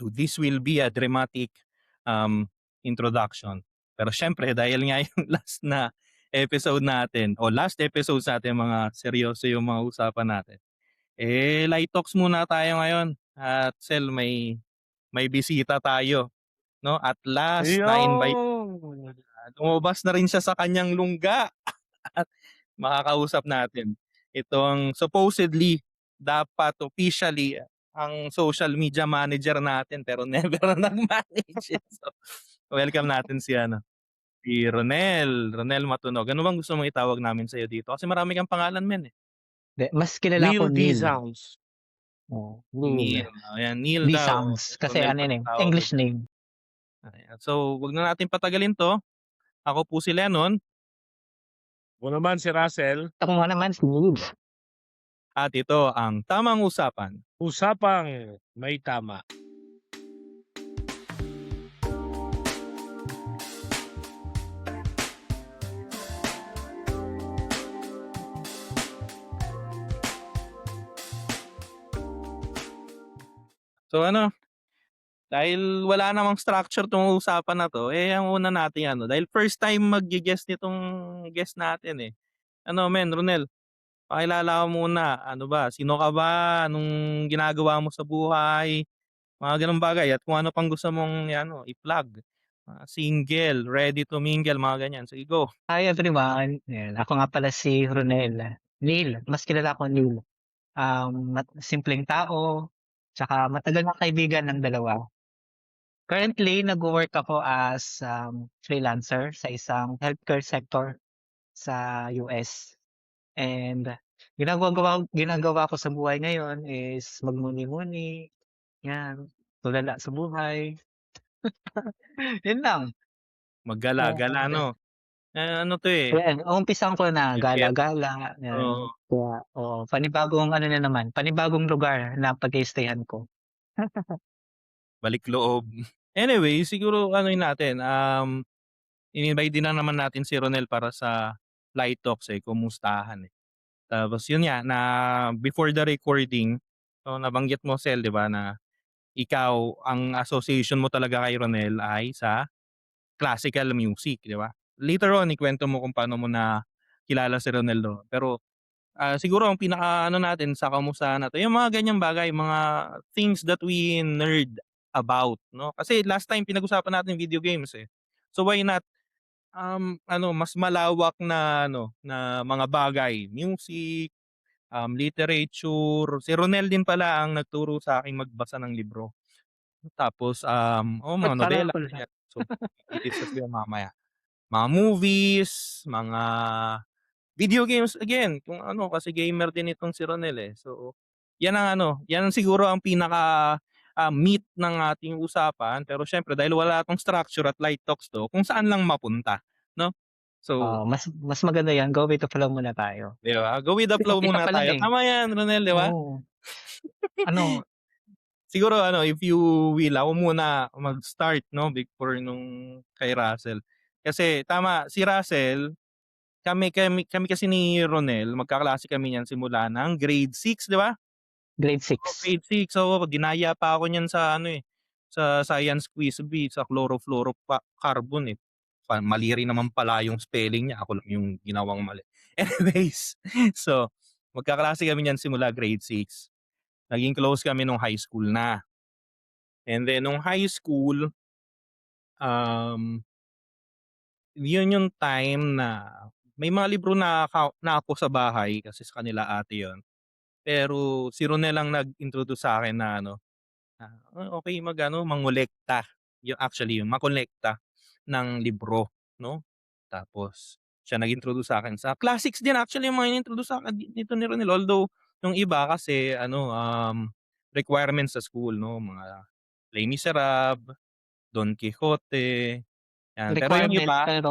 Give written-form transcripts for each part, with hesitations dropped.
So this will be a dramatic um, introduction. Pero syempre dahil nga yung last na episode natin o last episode sa atin mga seryoso yung mga usapan natin. Light talks muna tayo ngayon at Sel may bisita tayo, no? At last na invite Ayun! lumabas na rin siya sa kanyang lungga at makakausap natin itong supposedly dapat officially ang social media manager natin pero never na nag-manage. So, welcome natin si Ronel Matunog. Ano bang gusto mong itawag namin sa'yo dito? Kasi marami kang pangalan men eh. Mas kilala Neil ko D. Neil. Sounds. Neil. Neil. Ayan, Neil Lee daw. Sounds. Kasi Ronel ano pa yun rin eh, tawag ko English dyan. name. Ayan. So, wag na natin patagalin to. Ako po si Lennon Ako naman si Russell. Ako nga naman si Neil. at ito ang Tamang Usapan. Usapang may tama. So ano, dahil wala namang structure 'tong usapan na 'to, ang una nating ano, dahil first time magge-guest nitong guest natin, eh. Ano men, Ronel, pakilala ka muna. Ano ba, sino ka ba? Anong ginagawa mo sa buhay? Mga gano'ng bagay at kung ano pang gusto mong ano, i-plug. Single, ready to mingle, mga ganyan. Sige, go. Hi everyone. Ayan, ako nga pala si Ronel. Neil. Mas kilala ko Neil. Simpleng tao. Tsaka matagal na kaibigan ng dalawa. Currently, nag-work ako as freelancer sa isang healthcare sector sa US. And ginagawa ko sa buhay ngayon is magmuni-muni, yan, tulala sa buhay. Yun lang. Maggala-gala, And, 'no? Ano 'to, eh, ayan, umpisahan ko na epek. gala-gala, Oo, yan. Kaya, oo, panibagong ano na naman, panibagong lugar na pag-i-stayhan ko. balik loob. Anyway, siguro anohin natin, in-invite din na naman natin si Ronel para sa Light Talks, eh, kumustahan, eh. Tapos yun nga, na before the recording, so nabanggit mo Sel, 'di ba, na ikaw ang association mo talaga kay Ronel ay sa classical music, 'di ba? Later on ikuwento mo kung paano mo na kilala si Ronel doon. Pero, siguro ang pinaka-ano natin sa kamustahan na 'to, yung mga ganyang bagay, mga things that we nerd about, 'no? Kasi last time pinag-usapan natin video games, eh. So why not, ano, mas malawak na ano, na mga bagay, music, literature. Si Ronel din pala ang nagturo sa aking magbasa ng libro. Tapos, mga Parang nobela, ako lang. ganyan. So, i-discuss ko yan mamaya. Mga movies, mga video games, again, kung ano, kasi gamer din itong si Ronel, eh. So, yan ang ano, yan siguro ang pinaka, meat ng ating usapan. Pero siyempre dahil wala 'tong structure at light talks 'to, kung saan lang mapunta, 'no? So, Mas maganda yan, go with the flow muna tayo. 'di ba, go with the flow Umpisa muna pa lang tayo. eh. Tama yan, Ronel, 'di ba? Oo. Ano, Siguro ano, if you will, ako muna mag-start 'no, before nung kay Russell. Kasi tama, si Russell, kami kasi ni Ronel, magkaklase kami niyan simula ng grade 6, 'di ba? grade Oo, 6. grade 6, oo, dinaya pa ako niyan sa ano, eh, sa science quiz bee, sa carbon, eh. Mali rin naman pala yung spelling niya, ako lang yung ginawang mali. Anyways, so magkaklase kami niyan simula grade 6. Naging close kami nung high school na. And then nung high school, um, yun yung time na may mga libro na ako sa bahay kasi sa kanila ate yun. Pero si Ronel ang nag-introduce sa akin na ano, okey mag-ano, mangolekta. Yung actually yung makolekta ng libro 'no. Tapos siya nag-introduce sa'kin sa classics din, actually yung mga in-introduce sa'kin nito ni Ronel. Although yung iba kasi ano, requirements sa school 'no, mga Les Miserables, Don Quixote, 'yan. Pero yung Requirement, iba pero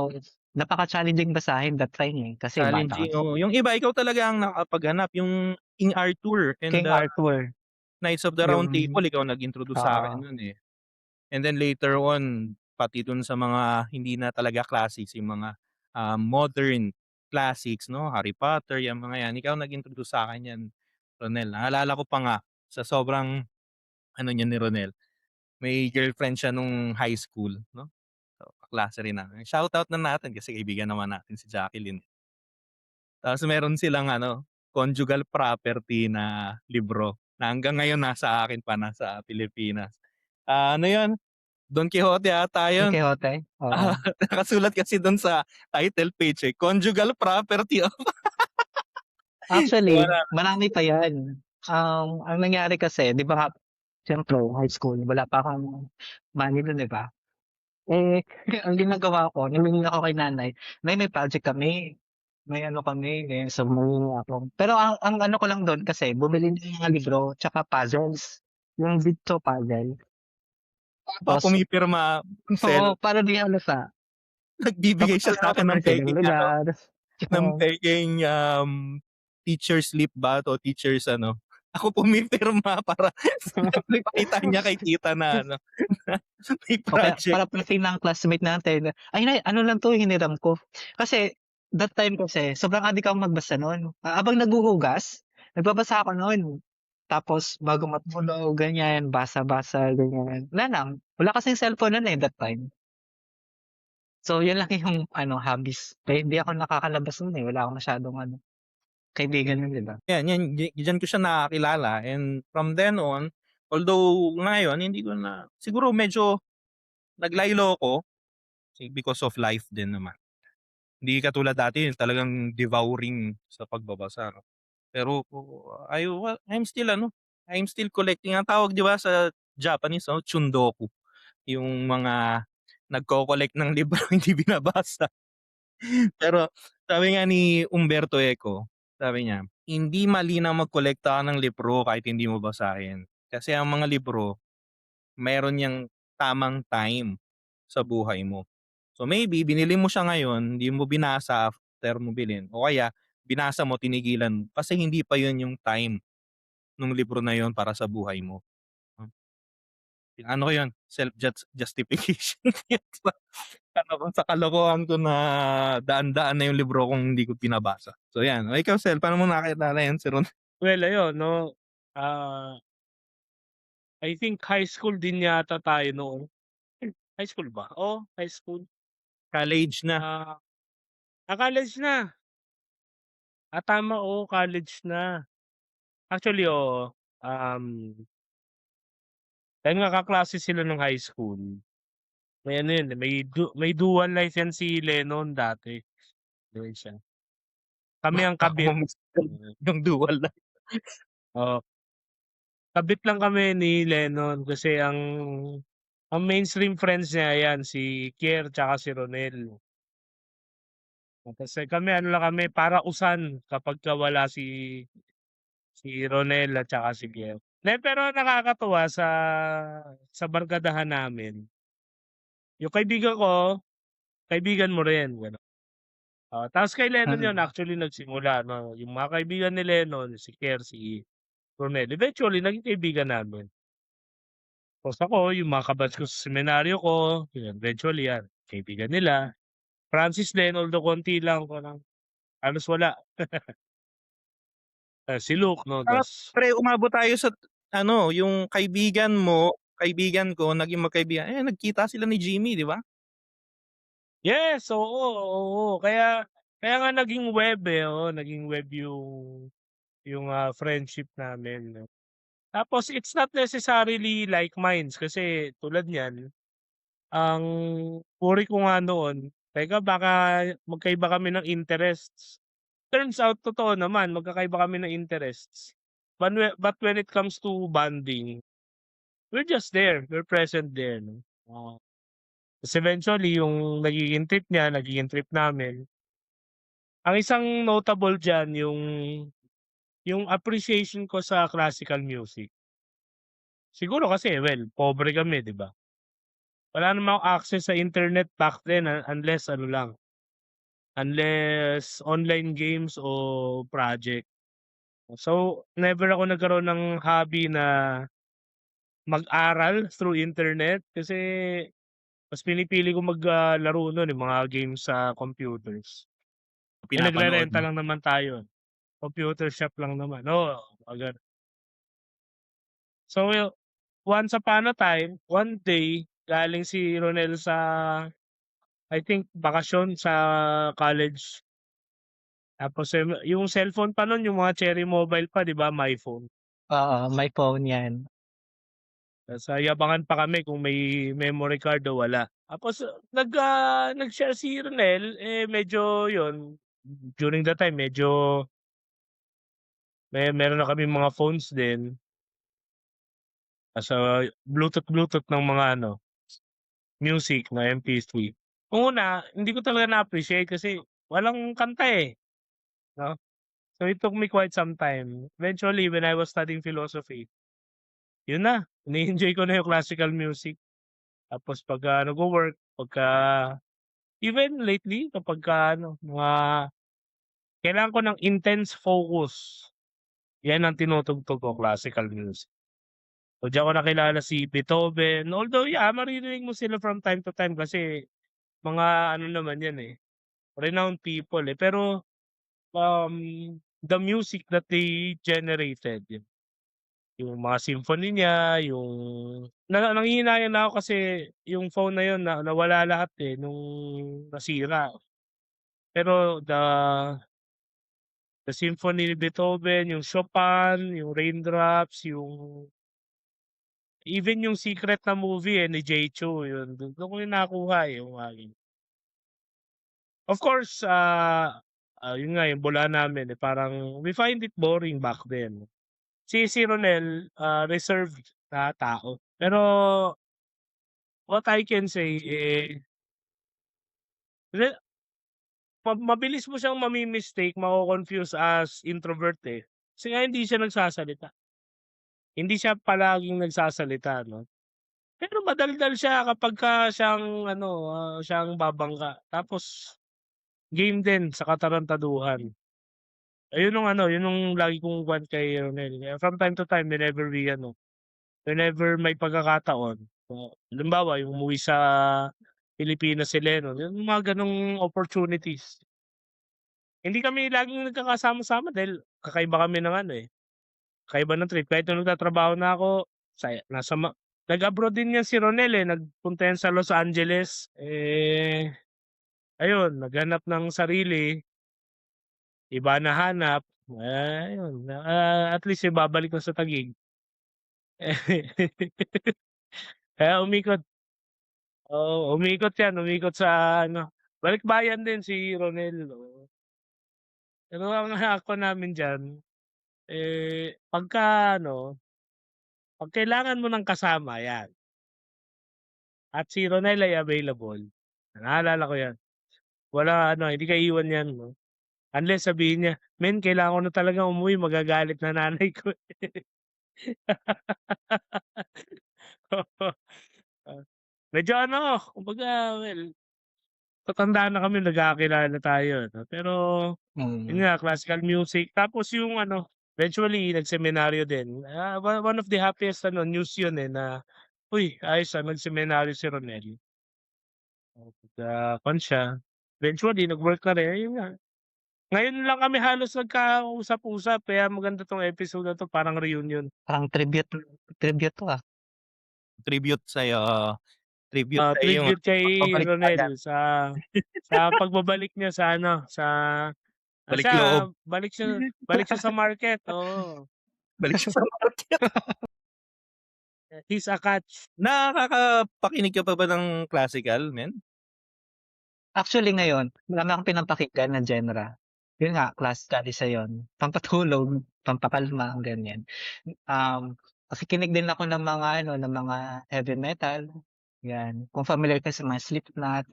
napaka-challenging basahin that time eh, kasi bata challenging, ka. oo. Yung iba ikaw talaga ang nakakapaghanap, yung King Arthur and King the Arthur, Knights of the Round yung Table, ikaw nag-introduce oo, sa'kin nun, eh. And then later on, pati dun sa mga hindi na talaga classics, yung mga, modern classics 'no, Harry Potter, yang mga yan, ikaw nag-introduce sa'kin yan, Ronel. Naalala ko pa nga sa sobrang ano niyan ni Ronel, may girlfriend siya nung high school 'no, so kaklase rin namin. Shoutout na natin kasi kaibigan naman natin si Jacqueline. Tapos meron silang ano, conjugal property na libro na hanggang ngayon nasa akin pa, nasa Pilipinas. Ano 'yun, Don Quixote ata Don 'yun. Quixote, Ah, oo. nakasulat kasi dun sa title page, eh, conjugal property of Actually, wala. marami pa 'yan. Ang nangyari kasi 'di ba nga siyempre high school wala pa akong money nun 'di ba? Eh, ang ginagawa ko namimili ako kay nanay, "Nay may project kami, may ano kami ganyan." So, manghihingi ako. Pero ang ano ko lang dun kasi bumili ng mga libro tsaka puzzles, yung jigsaw puzzle. Pa Tapos pumipirma, oo, Sel, para di halata. nagbibigay Papunta siya lang ako sa'kin sa ng ibang pekeng ano, lugar. ng Oo, pekeng, teacher's slip ba 'to, teacher's ano, ako pumipirma para ipakita niya kay tita na ano, na may o kaya project. para pagdating ng classmate natin, "Ay nay ano lang 'to hiniram ko." Kasi that time kasi sobrang adik akong magbasa nun. Habang naghuhugas, nagbabasa ako nun. Tapos bago matulog ganyan, basa-basa ganyan. Wala lang, wala kasing cellphone nun, eh, that time. So yun lang yung ano hobbies. Kaya hindi ako nakakalabas nun, eh, wala akong masyadong ano, kaibigan nun 'di ba? Yan diyan ko siya nakakilala and from then on, although ngayon hindi ko na siguro medyo naglaylo ko because of life din naman. Hindi katulad dati yung talagang devouring sa pagbabasa 'no. Pero I'm still ano, I'm still collecting. Ang tawag 'di ba sa Japanese 'no, tsundoku, yung mga nagko-collect ng libro hindi binabasa. Pero sabi nga ni Umberto Eco, sabi niya, "Hindi mali na magkolekta ka ng libro kahit hindi mo basahin. Kasi ang mga libro meron niyang tamang time sa buhay mo." So maybe binili mo siya ngayon, hindi mo binasa after mo bilhin o kaya binasa mo tinigilan mo kasi hindi pa yun yung time nung libro na yun para sa buhay mo. Hmm, ano ko yun, justification ano ko sa kalokohan ko na daan-daan na yung libro kung hindi ko pinabasa. So yan, o ikaw Sel, paano mo nakilala yan si Ron? Well, ayun 'no, I think high school din yata tayo noon. High school ba? Oo, high school. College na. Ah, college na. Tama, oo, college na. Actually, oo, dahil nga kaklase sila nung high school, may ano yun, eh, may dual license si Lennon dati, meron siya. Kami ang Baka kabit, ma-miss mm, yung dual na. oo. Kabit lang kami ni Lennon kasi ang mainstream friends niya yan si Kier tsaka si Ronel. Kasi kami ano lang kami, parausan kapagka wala si Ronel at tsaka si Kier. Pero nakakatuwa sa barkadahan namin, yung kaibigan ko, kaibigan mo rin, gano'n. Tapos kay Lennon yun Mm. actually nagsimula 'no, yung mga kaibigan ni Lennon, si Kier, si Ronel, eventually naging kaibigan namin. Tapos ako, yung mga ka-batch ko sa semenaryo ko, yun eventually yan, kaibigan nila. Francis din, although konti lang, parang halos wala. Si Luke 'no, Ah, ta's pre umabot tayo sa ano, yung kaibigan mo, kaibigan ko naging magkaibigan, eh, nagkita sila ni Jimmy 'di ba? yes, oo, oo. Kaya kaya nga naging web, eh, oo, naging web yung friendship namin 'no. Tapos it's not necessarily like minds kasi tulad niyan, ang worry ko nga noon, teka baka magkaiba kami ng interests. Turns out totoo naman magkakaiba kami ng interests. But when it comes to bonding, we're just there, we're present there 'no. Tas eventually yung nagiging trip niya, nagiging trip namin. Ang isang notable diyan yung appreciation ko sa classical music. Siguro kasi well, pobre kami 'di ba? Wala namang access sa internet back then, unless ano lang, unless online games o project. So, never ako nagkaroon ng hobby na mag-aral through internet kasi mas pinipili ko laro nun, yung mga games sa computers. Pinapanood Nagrerenta mo. lang naman tayo, computer shop lang naman, oo, mga gano'n. So, once upon a time, one day, galing si Ronel sa, I think, bakasyon sa college. Tapos yung cellphone pa nun, yung mga Cherry Mobile pa, di ba? MyPhone. Oo, may phone yan. Tas yabangan pa kami kung may memory card o wala. Tapos nag-share si Ronel, medyo yun, during that time, medyo meron na kaming mga phones din. Tas Bluetooth ng mga music na MP3. Nung una, hindi ko talaga na-appreciate kasi walang kanta no? So it took me quite some time. Eventually, when I was studying philosophy, yun na, ini-enjoy ko na yung classical music. Tapos pagka nagwo-work, even lately kapagka mga kailangan ko ng intense focus, yan ang tinutugtog ko, classical music. So diyan ko nakilala si Beethoven. Although maririnig mo sila from time to time kasi mga naman yan renowned people Pero the music that they generated, yung mga symphony niya, yung nanghihinayan na ako kasi yung phone na yun nawala lahat nung nasira. Pero the symphony ni Beethoven, yung Chopin, yung Raindrops, even yung Secret na movie ni Jay Chou, yun doon ko yung nakuha yung aking. Of course, yun nga yung bula namin parang we find it boring back then. Si Ronel, reserved na tao. Pero what I can say mabilis mo siyang mami-mistake, mako-confuse as introvert Kasi nga hindi siya nagsasalita. Hindi siya palaging nagsasalita, no? Pero madaldal siya kapagka siyang babangga. Tapos game din sa katarantaduhan. Ayun yung lagi kong kwan kay Ronel. From time to time, whenever may pagkakataon, halimbawa yung umuwi sa Pilipinas si Lennon, yung mga ganong opportunities. Hindi kami laging nagkakasama-sama dahil kakaiba kami ng kakaiba ng trip. Kahit nung nagtatrabaho na ako, nag-abroad din yan si Ronel nagpunta yan sa Los Angeles. Ayun, naghanap ng sarili, iba na hanap. Ayun, at least babalik na sa Taguig. Kaya umikot. Oo, umikot sa balikbayan din si Ronel. Pero ang ako namin diyan, pagka pag kailangan mo ng kasama, yan. At si Ronel ay available. Naalala ko yan. Wala hindi ka iwan yan. No? Unless sabihin niya, men, kailangan ko na talaga umuwi, magagalit na nanay ko. Medyo kumbaga, well, tatanda na kami, nagkakilala tayo. No? Pero, yun nga, classical music. Tapos yung eventually, nagseminaryo din. One of the happiest news yun na, uy, ayos nagseminaryo si Ronel. Kwan siya. Eventually, nag-work na rin. Yun nga. Ngayon lang kami halos nagkausap-usap. Kaya maganda tong episode na to, parang reunion. Parang tribute to Tribute sa'yo, tribute sa iyong Tribute kay pagbabalikbayan. Ronel sa pagbabalik niya sa Balik siya, loob. balik siya sa market. Oo. Balik siya sa market. He's a catch. Nakakapakinig ka pa ba ng classical, men? Actually ngayon, marami akong pinapakinggan na genre. Yun nga, classical isa yun. Pampatulog, pampakalma, ganyan. Nakikinig din ako ng mga heavy metal. Yan. Kung familiar ka sa mga Slipknot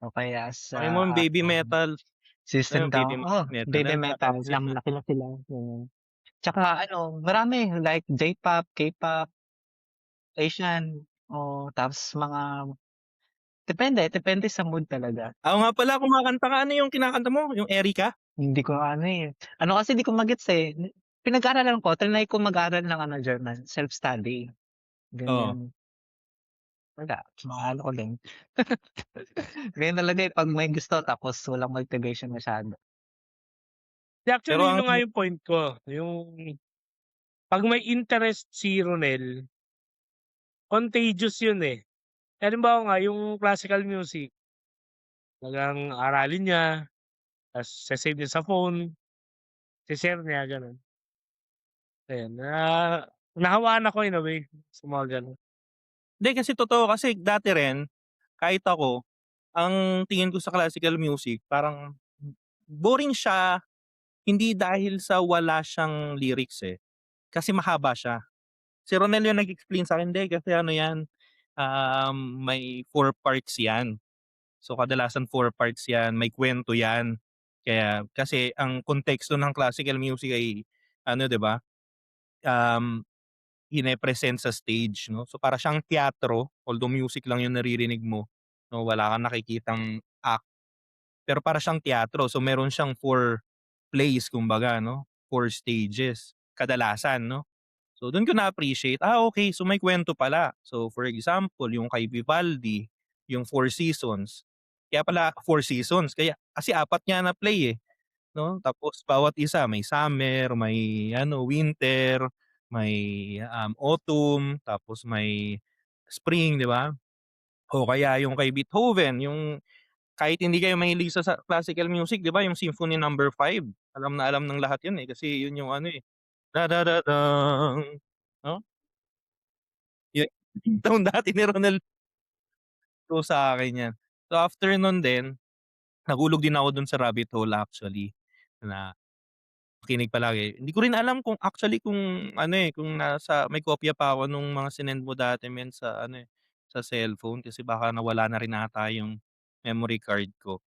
o kaya sa Ay mo baby metal. System baby Down. metal Baby yan. metal. Laki na sila. Tsaka marami like J-pop, K-pop, Asian. Tapos mga depende sa mood talaga. Ako nga pala, kumakanta ka. Ano yung kinakanta mo? Yung Erika? Hindi ko kasi di ko magets pinag-aralan ko, trinay ko mag-aral ng German, self-study. Ganyan. Wala, ko din. Ganyan talaga pag may gusto tapos walang motivation masyado. Actually, Pero yun nga yung point ko. Yung pag may interest si Ronel, contagious yun, eh. Halimbawa nga yung classical music, talagang aralin niya, ta's se-save niya sa phone, she-share niya gano'n. Ayun, nahawaan ako in a way sa mga gano'n. Hindi kasi totoo kasi dati rin, kahit ako, ang tingin ko sa classical music parang boring siya, hindi dahil sa wala siyang lyrics, eh, kasi mahaba siya. Si Ronel yung nag-explain sa'kin, "Hindi kasi ano 'yan, may 4 parts 'yan." So, kadalasan 4 parts 'yan, may kuwento 'yan. Kaya kasi ang konteksto ng classical music ay ano, 'di ba, um, pine-present sa stage 'no. So, para siyang teatro, although music lang yung naririnig mo 'no, wala kang nakikitang act, pero para siyang teatro. So, meron siyang 4 plays kumbaga 'no, 4 stages kadalasan 'no. So, dun ko na-appreciate, okey, so may kuwento pala. So, for example, yung kay Vivaldi, yung Four Seasons, kaya pala Four Seasons kasi 4 nga na play, eh, 'no? Tapos bawat isa may summer, may ano, winter, may, autumn, tapos may spring, 'di ba? O kaya yung kay Beethoven, yung kahit hindi kayo mahilig sa classical music, 'di ba, yung Symphony Number 5, alam na alam ng lahat 'yun, eh, kasi 'yun yung ano, eh, da-da-da-dang, 'no? Yu ringtone dati ni Ronel Cruz sa akin 'yan. So, after nun din, nahulog din ako dun sa rabbit hole actually, na makinig palagi. Hindi ko rin alam kung actually kung ano, eh, kung may kopya pa ako nung mga sinend mo dati men sa ano, eh, sa cellphone kasi baka nawala na rin ata yung memory card ko.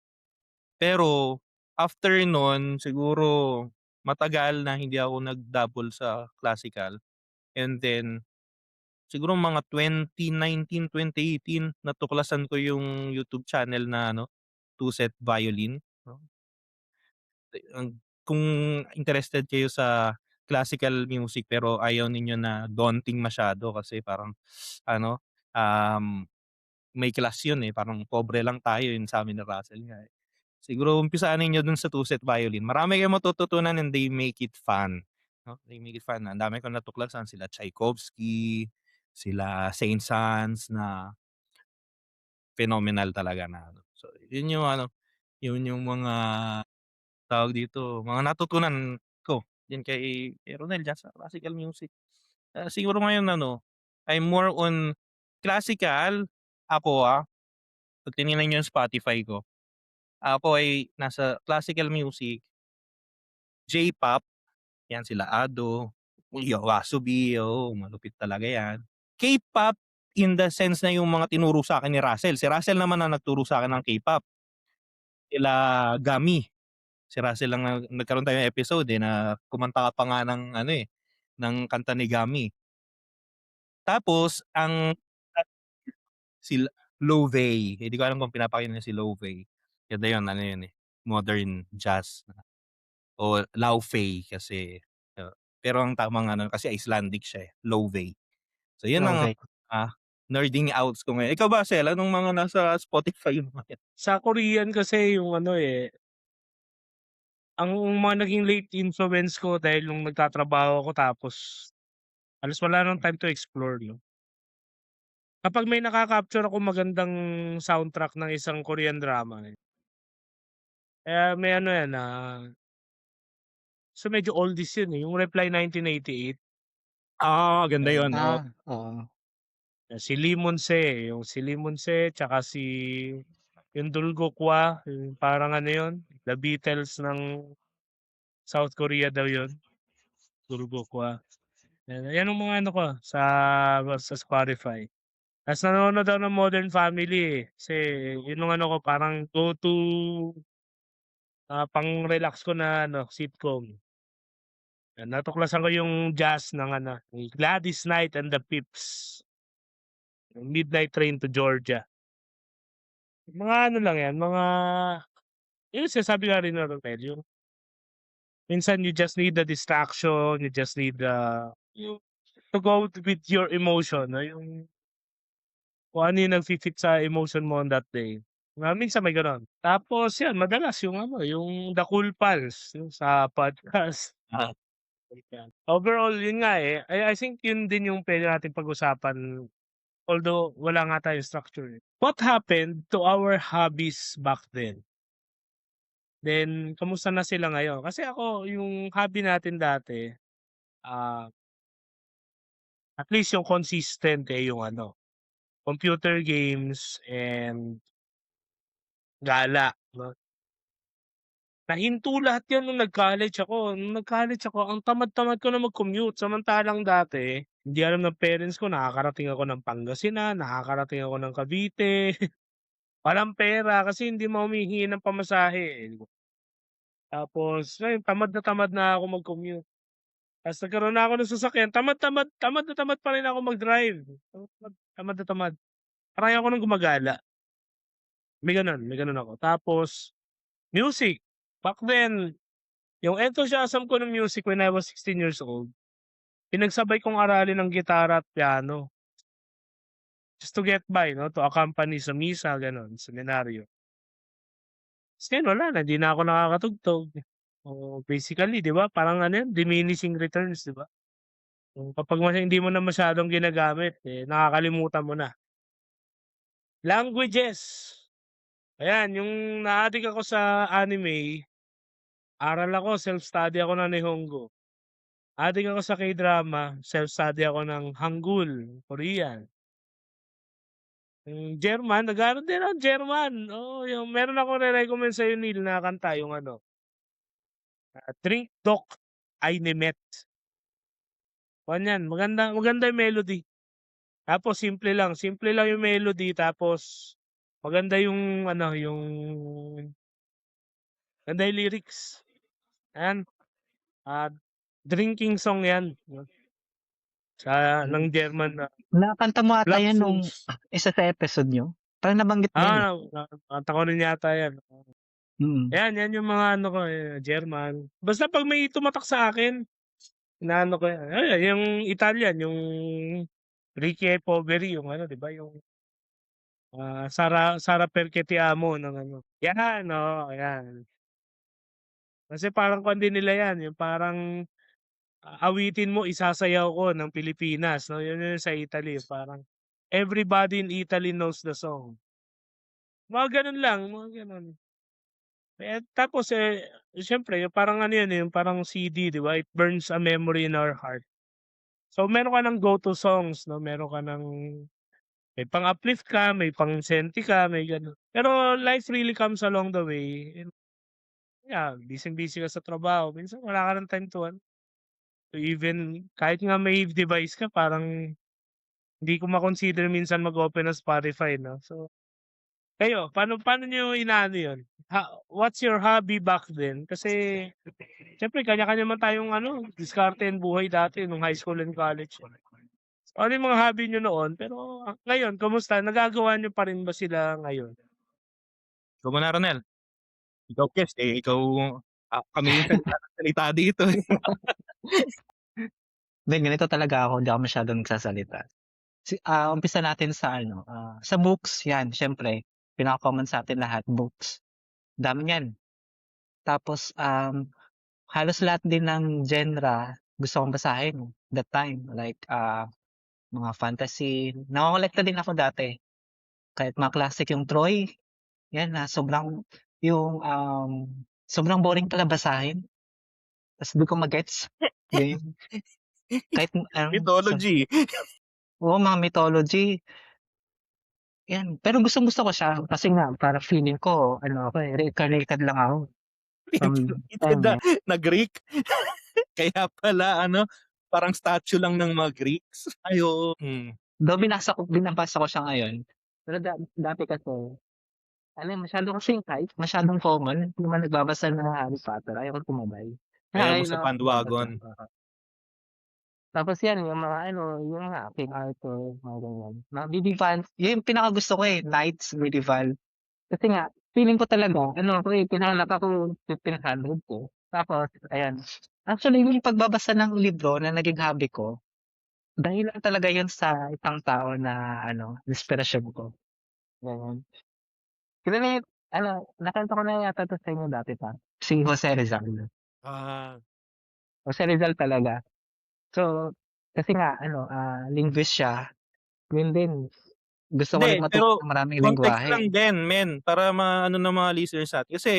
Pero after nun siguro matagal na hindi ako nag-dabble sa classical, and then siguro mga 2019, 2018 natuklasan ko yung YouTube channel na ano, Two Set Violin, 'no. Kung interested kayo sa classical music pero ayaw ninyo na daunting masyado kasi parang ano, um, may class yun, eh, parang pobre lang tayo, yun sabi ni Russell nga, eh. Siguro umpisaan ninyo dun sa Two Set Violin, marami kayong matututunan and they make it fun, 'no, they make it fun. Ang dami kong natuklasan, sila Tchaikovsky, sila Saint-Saëns na phenomenal talaga na ano. So, yun yung ano, yun yung mga tawag dito, mga natutunan ko din kay Ronel diyan sa classical music. Siguro ngayon ano, I'm more on classical. Ako, 'pag tinignan niyo yung Spotify ko, ako ay nasa classical music, J-pop, 'yan sila Ado, YOASOBI, oo, malupit talaga 'yan. K-pop in the sense na yung mga tinuro sa'kin ni Russell, si Russell naman ang nagturo sa'kin ng K-pop, sila Gami. Si Russell lang nagkaroon tayo ng episode, eh, na kumanta ka pa nga ng ano, eh, ng kanta ni Gami. Tapos ang si Lovey, hindi ko alam kung pinapakinggan niyo si Lovey. Ganda yun, ano yun, eh, modern jazz o Laufey kasi, pero ang tamang ano kasi Icelandic siya, eh, Lovey. So yun ang, Lovely. nerding outs ko ngayon. Ikaw ba Sel, anong mga nasa Spotify mo ngayon? Sa Korean kasi yung ano, eh, ang mga naging late influence ko dahil nung nagtatrabaho ako tapos halos wala ng time to explore 'no. Kapag may naka-capture akong magandang soundtrack ng isang Korean drama, eh, may ano yan, so medyo oldies yun, eh, yung Reply 1988, Ganda yun, ayan. oo. Oo. Si Lee Mon-se, yung si Lee Mon-se tsaka si yung Dulgokwa, yung parang ano yun, The Beatles ng South Korea daw yun, Dulgokwa. Yan ang mga ano ko sa Spotify. Ta's nanonood ako ng Modern Family, eh, kasi yun yung ano ko parang go to, pang-relax ko na ano sitcom. Natuklasan ko yung jazz ng ano, ni Gladys Knight and the Pips, yung Midnight Train to Georgia. Mga ano lang yan, mga yung sinasabi nga rin ni Ronel, yung minsan you just need a distraction, you just need, yung to go with your emotion 'no, yung kung ano yung nagfi-fit sa emotion mo on that day. Minsan may gano'n. Tapos 'yan madalas yung ano, yung The Cool Pals, yung sa podcast. Ah, Yan. Overall yun nga, eh, I think yun din yung puwede nating pag-usapan Although wala nga tayong structure, eh. What happened to our hobbies back then? Then kamusta na sila ngayon? Kasi ako yung hobby natin dati, ah, at least yung consistent, eh, yung ano, computer games and gala 'no. Nahinto lahat 'yan nung nag-college ako. Nung nag-college ako ang tamad-tamad ko na mag-commute, samantalang dati hindi alam ng parents ko nakakarating ako ng Pangasinan, nakakarating ako ng Cavite. Walang pera kasi hindi mo humihingi ng pamasahe, eh. Tapos ngayon tamad na ako mag-commute. Ta's nagkaroon na ako ng sasakyan, tamad na tamad pa rin ako mag-drive. Tamad na tamad. Parang ayoko ng gumagala. May gano'n ako. Tapos music, back then, yung enthusiasm ko ng music when I was 16 years old, pinagsabay kong aralin ang gitara at piano. Just to get by 'no, to accompany sa misa gano'n, seminaryo. Ta's ngayon wala na, hindi na ako nakakatugtog. Oo, basically 'di ba parang ano 'yan, diminishing returns 'di ba? Kapag hindi mo na masyadong ginagamit, eh, nakakalimutan mo na. Languages, ayan yung na-addict ako sa anime, aral ako, self-study ako ng Nihongo. Addict ako sa K-drama, self-study ako ng Hangul, Korean. Yung German, nag-aaral din ako German, oo, yung meron akong re-recommend sa'yo Neil na kanta yung ano, Drink Doch Eine Met. Kuwan yan, maganda yung melody. Tapos simple lang yung melody tapos maganda yung ano, yung maganda yung lyrics. Ayan, drinking song yan, ng German na Nakanta mo ata love 'yan nung songs. isa sa episode niyo? Parang nabanggit mo 'yan, eh. Nakanta ko rin yata yan. Mm. Yan yung mga ano ko, German. Basta 'pag may tumatak sa akin, inaano ko yan. Ayan, yung Italian, yung Ricky e Poveri, yung ano, 'di ba, yung Sara perché ti amo ng ano. Yan, oo, yan. Kasi parang kuwan din nila yan, yung parang awitin mo isasayaw ko ng Pilipinas 'no, yun yung sa Italy parang everybody in Italy knows the song. Mga gano'n lang, mga gano'n. Eh, tapos, siyempre yung parang ano yun, yung parang CD 'di ba, it burns a memory in our heart. So meron ka ng go-to songs 'no, meron ka ng may pang-uplift ka, may pang-senti ka, may gano'n. Pero life really comes along the way and yeah, busy-busy ka sa trabaho minsan wala ka ng time to ano, to even kahit nga may device ka parang hindi ko ma-consider minsan mag-open ng Spotify 'no. So, kayo paano niyo inaano yun? What's your hobby back then? Kasi siyempre kanya-kanya naman tayong ano, diskartehan buhay dati nung high school and college. So, ano yung mga hobby niyo noon? Pero ngayon kamusta, nagagawa niyo pa rin ba sila ngayon? Ikaw muna Ronel, ikaw guest, eh, ikaw kami yung salita ng salita dito, eh. Hindi, ganito talaga ako, hindi ako masyadong nagsasalita. Umpisa natin sa ano, sa books, 'yan siyempre pinaka-common sa atin lahat, books. Dami niyan. Tapos, halos lahat din ng genre gusto kong basahin that time, like, mga fantasy. Nangongolekta din ako dati, kahit mga classic yung Troy, 'yan na sobrang boring pala basahin, ta's di ko ma-gets, ganyan. Kahit Mythology. oo, mga mythology, 'yan. Pero gustong-gusto ko siya kasi nga parang feeling ko ano ako, reincarnated lang ako from Related time, na eh. na Greek. Kaya pala ano, parang statue lang ng mga Greeks. Ay, oo. Though binabasa ko siya ngayon, pero dati kasi ano, masyado kasing hype, masyadong common, hindi naman nagbabasa ng Harry Potter, ayaw kong tumabay. Kaya Ayaw mo ngayon sa lang ako nagbabasa, bandwagon. oo. Tapos 'yan yung mga ano, yung nga King Arthur, mga ganyan. Mga medieval, yun yung pinakagusto ko, knights, medieval. Kasi nga feeling ko talaga ano ako, pinanganak ako 1500 ko. Tapos ayan, actually yung pagbabasa ng libro na naging hobby ko, dahilan talaga yun sa isang tao na ano, inspirasyon ko, ganyan. Kilala niyo ano, nakwento ko na yata 'to sa inyo dati pa, si Jose Rizal. Ah, Jose Rizal talaga. So, kasi nga ano, linguist siya, Yun din, gusto ko rin Hindi, matuto pero ng maraming context lengguwahe. lang din men, para maano ng mga listeners natin. Kasi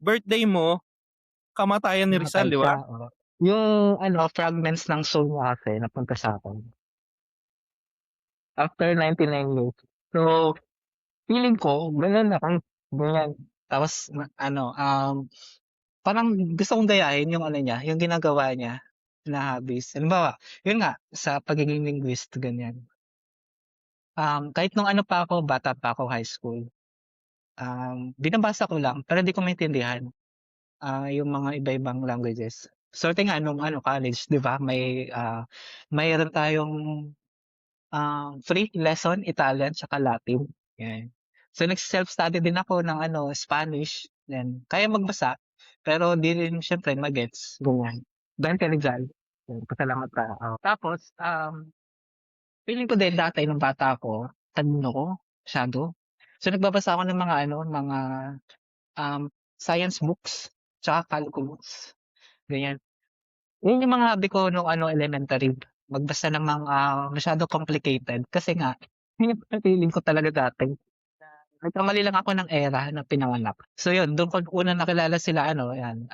birthday mo, kamatayan ni Namatay Rizal, 'di siya, ba? oo. Yung ano, fragments ng soul niya kasi napunta sa'kin after 99 years. So, feeling ko gano'n ako, ganyan. Tapos ano, parang gusto kong gayahin yung ano niya, yung ginagawa niya na hobbies. Halimbawa, yun nga, sa pagiging linguist, ganyan. Kahit nung ano pa ako, bata pa ako, high school, binabasa ko lang pero hindi ko maintindihan, yung mga iba-ibang languages. Swerte nga nung ano, college, 'di ba, mayroon tayong, free lesson Italian tsaka Latin, 'yan. So, nagse-self-study din ako ng ano, Spanish, 'yan. Kaya magbasa, pero di rin siyempre ma-gets, ganyan. Dante Rizal, 'yan, pasalamat pa, oo. Tapos, feeling ko din dati nung bata ako, talino ko masyado. So, nagbabasa ako ng mga ano, mga, um, science books tsaka calculus, ganyan. Yun yung mga hobby ko nung ano, elementary, magbasa ng mga masyadong complicated kasi nga yun yung feeling ko talaga dati. Nagkamali lang ako ng era na pinanganak. So yun, dun ko unang nakilala sila ano, 'yan,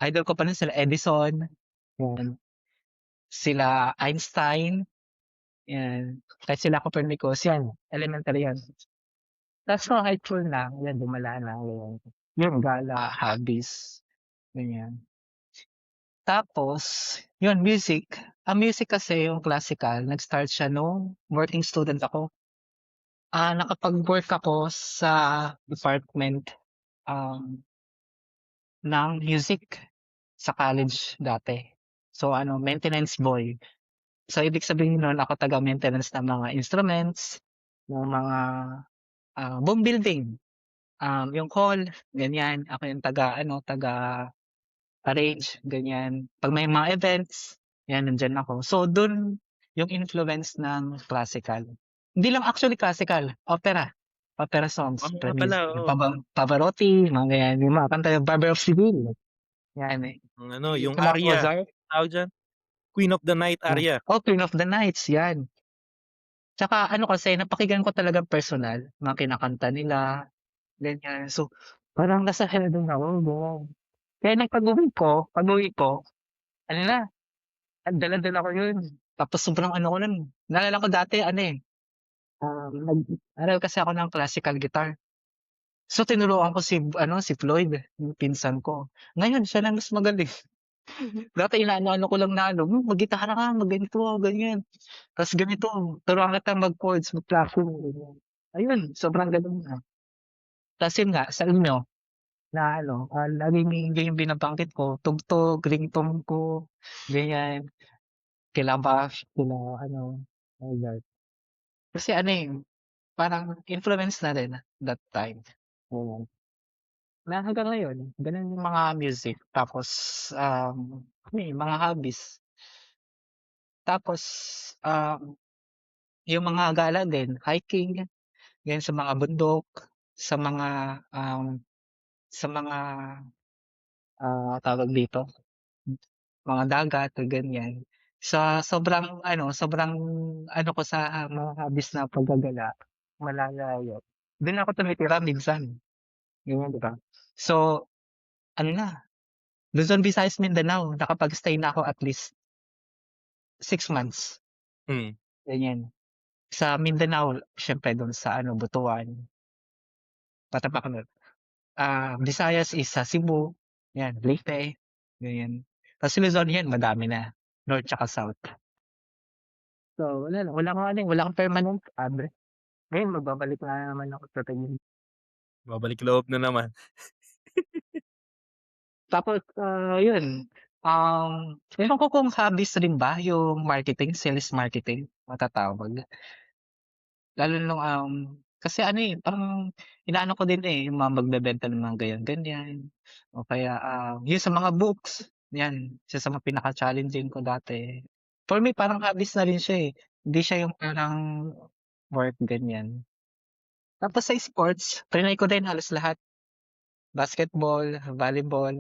idol ko pa nun sila Edison, 'yan, sila Einstein, 'yan, kahit sila Copernicus, 'yan, elementary 'yan. Ta's nung high school na, 'yan lumala na, ganyan. Yun gala, hobbies, ganyan. Tapos, yun music. Ang music kasi yung classical, nag-start siya nung working student ako. Nakapag-work ako sa department, um, ng music sa college dati. So ano, maintenance boy. So ibig sabihin nun ako taga-maintenance ng mga instruments, ng mga, buong building. Yung hall, ganyan. Ako yung taga-ano, taga-arrange, ganyan. 'Pag may mga events, 'yan nandiyan ako. So dun yung influence ng classical. Hindi lang actually classical, opera. Opera songs, Oo nga opera pala, music, yung oo. Pavarotti, mga ganyan, yung mga kanta yung Barber of Seville, 'yan, eh. Yung ano, Yung yung kila Aria, Mozart, tawag diyan, Queen of the Night yan. Aria. Oh, Queen of the Nights, 'yan. Tsaka ano kasi napakinggan ko talagang personal, mga kinakanta nila, ganyan. So, parang nasa heaven ako, gano'n. Kaya pag-uwi ko, ano na, dala-dala ko 'yun. Tapos sobrang ano ko nun, naalala ko dati ano, eh, nag-aral kasi ako ng classical guitar. So, tinuruan ko si Floyd, yung pinsan ko. Ngayon siya na mas magaling. Dati inaano-ano ko lang na ano, "Maggitara ka, magganito, ganyan. Ta's ganito, turuan kita mag-chords, mag-plucking," ganyan. Ayun, sobrang galing na. Ta's yun nga, sa inyo na ano, laging yun yung binabanggit ko, tugtog, ringtone ko, ganyan, kila Bash, kila ano, Mozart. Kasi ano, eh, parang influence na rin that time, ganyan. Na hanggang ngayon, gano'n yung mga music tapos, mga hobbies. Tapos, yung mga gala din, hiking, ganyan sa mga bundok, sa mga, sa mga, tawag dito, mga dagat o ganyan. Sobrang ano ko sa mga hobbies na paggagala, malalayo. Do'n ako tumitira minsan, ganyan, 'di ba? So, ano na, Luzon, Visayas, Mindanao, nakapag-stay na ako at least 6 months, Hmm. ganyan. Sa Mindanao, siyempre do'n sa ano, Butuan, Cotabato. Visayas is sa Cebu, 'yan, Leyte, ganyan. Tapos Luzon 'yan madami na, North tsaka South. So wala lang, wala akong ano, eh, wala akong permanent address. Ngayon magbabalik na naman ako sa Taguig. Babalik loob na naman. Tapos, 'yun, ewan ko kung hobbies rin ba yung marketing, sales marketing matatawag. Lalo nung, kasi ano, eh, parang inaano ko din, eh, yung mga magbebenta ng mga ganyan-ganyan o kaya, yun sa mga books, 'yan, isa sa mga pinaka-challenging ko dati. For me parang hobbies na rin siya, eh, hindi siya yung parang work, ganyan. Tapos sa sports, triny ko din halos lahat, basketball, volleyball.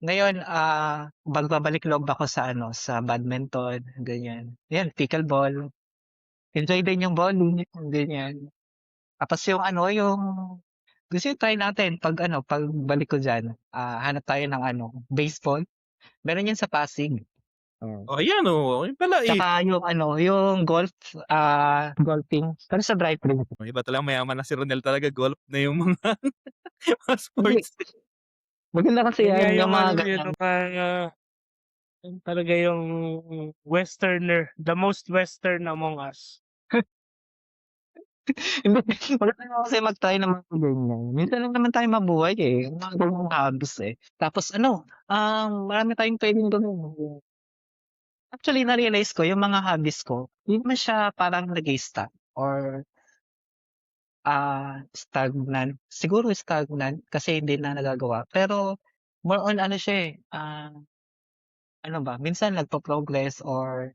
Ngayon, magbabalik loob ako sa ano, sa badminton, ganyan. 'Yan, pickleball, enjoy din yung bowling, ganyan. Tapos yung ano, yung gusto i-try natin 'pag ano, pagbalik ko diyan, hanap tayo ng ano, baseball. Meron yan sa Pasig. Oo. Oh, ayan, oh, yun pala, eh. Tsaka yung ano, yung golf, golfing, pero sa Bright Green. Oh, iba talaga, mayaman na si Ronel talaga, golf na yung mga mga Hindi, sports. maganda kasi Yun nga yan, yung yung mga ano, yun ganyan. yun talaga yung westerner, the most western among us. Hindi, maganda naman kasi mag-try ng mga ganyan. Minsan lang naman tayo mabuhay, eh, yung mga ganyang hobbies, eh. Tapos ano, marami tayong puwedeng gawin. Actually na-realize ko yung mga hobbies ko, hindi naman siya parang nag-i-stop or, stagnant. Siguro stagnant kasi hindi na nagagawa, pero more on ano siya, eh, ano ba, minsan nagpo-progress or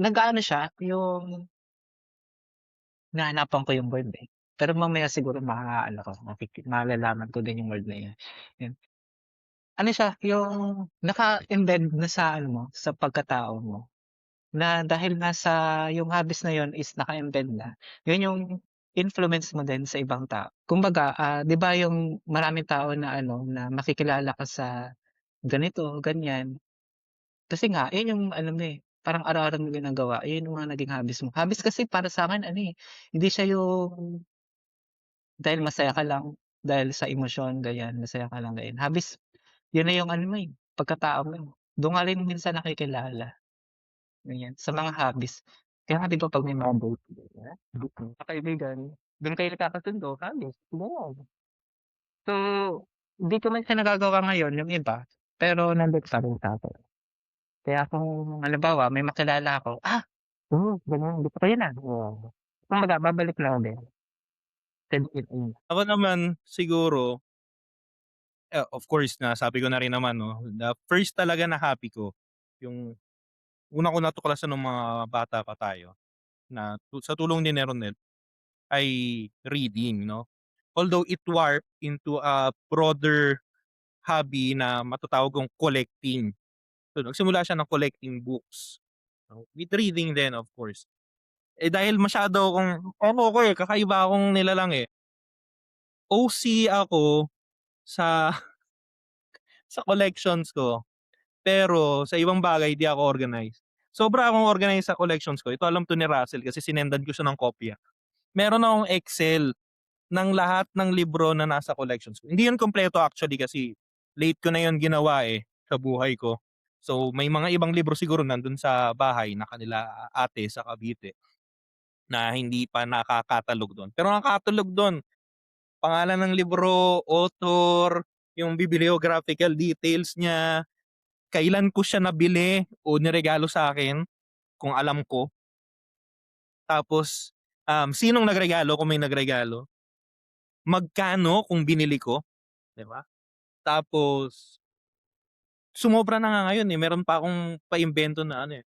nag-aano siya, yung hinahanapan ko yung word, eh. Pero mamaya siguro maaano ko, malalaman ko din yung word na yun, yun. Ano siya, yung naka-embed na sa ano mo, sa pagkatao mo. Na dahil nasa yung hobbies na yun is naka-embed na, yun yung influence mo din sa ibang tao. Kumbaga, 'di ba yung maraming tao na ano, na makikilala ka sa ganito, ganyan. Kasi nga yun yung ano mo, eh, parang araw-araw mong ginagawa, yun yung mga naging hobbies mo. Hobbies kasi para sa'kin ano, eh, hindi siya yung dahil masaya ka lang, dahil sa emosyon ganyan, masaya ka lang ganyan. Hobbies, yun na yung ano mo, eh, pagkatao mo, eh. Dun ka rin minsan nakikilala. Ganyan, sa mga hobbies. Kaya nga 'di ba 'pag may mga date, ganyan, group ng magkakaibigan, dun kayo nagkakasundo, hobbies, gano'n. So, hindi ko man siya nagagawa ngayon yung iba, pero nandun pa rin sa'kin. Kaya kung halimbawa may makilala ako, gano'n, gusto ko yun, oo. Kumbaga babalik lang din. Ako naman siguro, of course nasabi ko na rin naman 'no, the first talaga na hobby ko, yung una ko natuklasan nung mga bata pa tayo na sa tulong ni Ronel ay reading 'no. Although it warped into a broader hobby na matatawag kong collecting. So, nagsimula siya ng collecting books, no, with reading din of course. Eh, dahil masyado akong ano ako, eh, kakaiba akong nilalang, eh. OC ako sa sa collections ko, pero sa ibang bagay di ako organized. Sobra akong organized sa collections ko, ito alam 'to ni Russell kasi sinendan ko siya ng kopya. Meron akong Excel ng lahat ng libro na nasa collections ko. Hindi yun kumpleto actually kasi late ko na yun ginawa, eh, sa buhay ko. So, may mga ibang libro siguro nandun sa bahay na kanila ate sa Cavite na hindi pa nakakatalog dun. Pero ang nakatalog dun, pangalan ng libro, author, yung bibliographical details niya, kailan ko siya nabili o niregalo sa akin kung alam ko. Tapos, sinong nagregalo kung may nagregalo, magkano kung binili ko, 'di ba? Tapos sumobra na nga ngayon, eh, meron pa akong paimbento na ano, eh,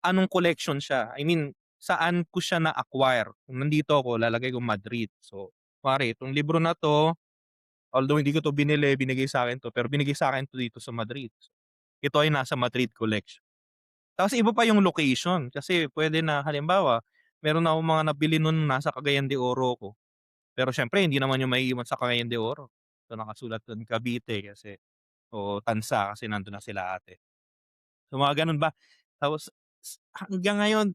anong collection siya. I mean, saan ko siya na-acquire. Kung nandito ako lalagay ko Madrid. So, kunwari itong libro na 'to, although hindi ko 'to binili, binigay sa'kin 'to, pero binigay sa'kin 'to dito sa Madrid. Ito ay nasa Madrid collection. Tapos iba pa yung location, kasi puwede na halimbawa, meron akong mga nabili nun nasa Cagayan de Oro ko. Pero siyempre hindi naman yung maiiwan sa Cagayan de Oro. So, nakasulat dun Cavite kasi o Tansa kasi nandun na sila ate. So, mga gano'n ba. Tapos hanggang ngayon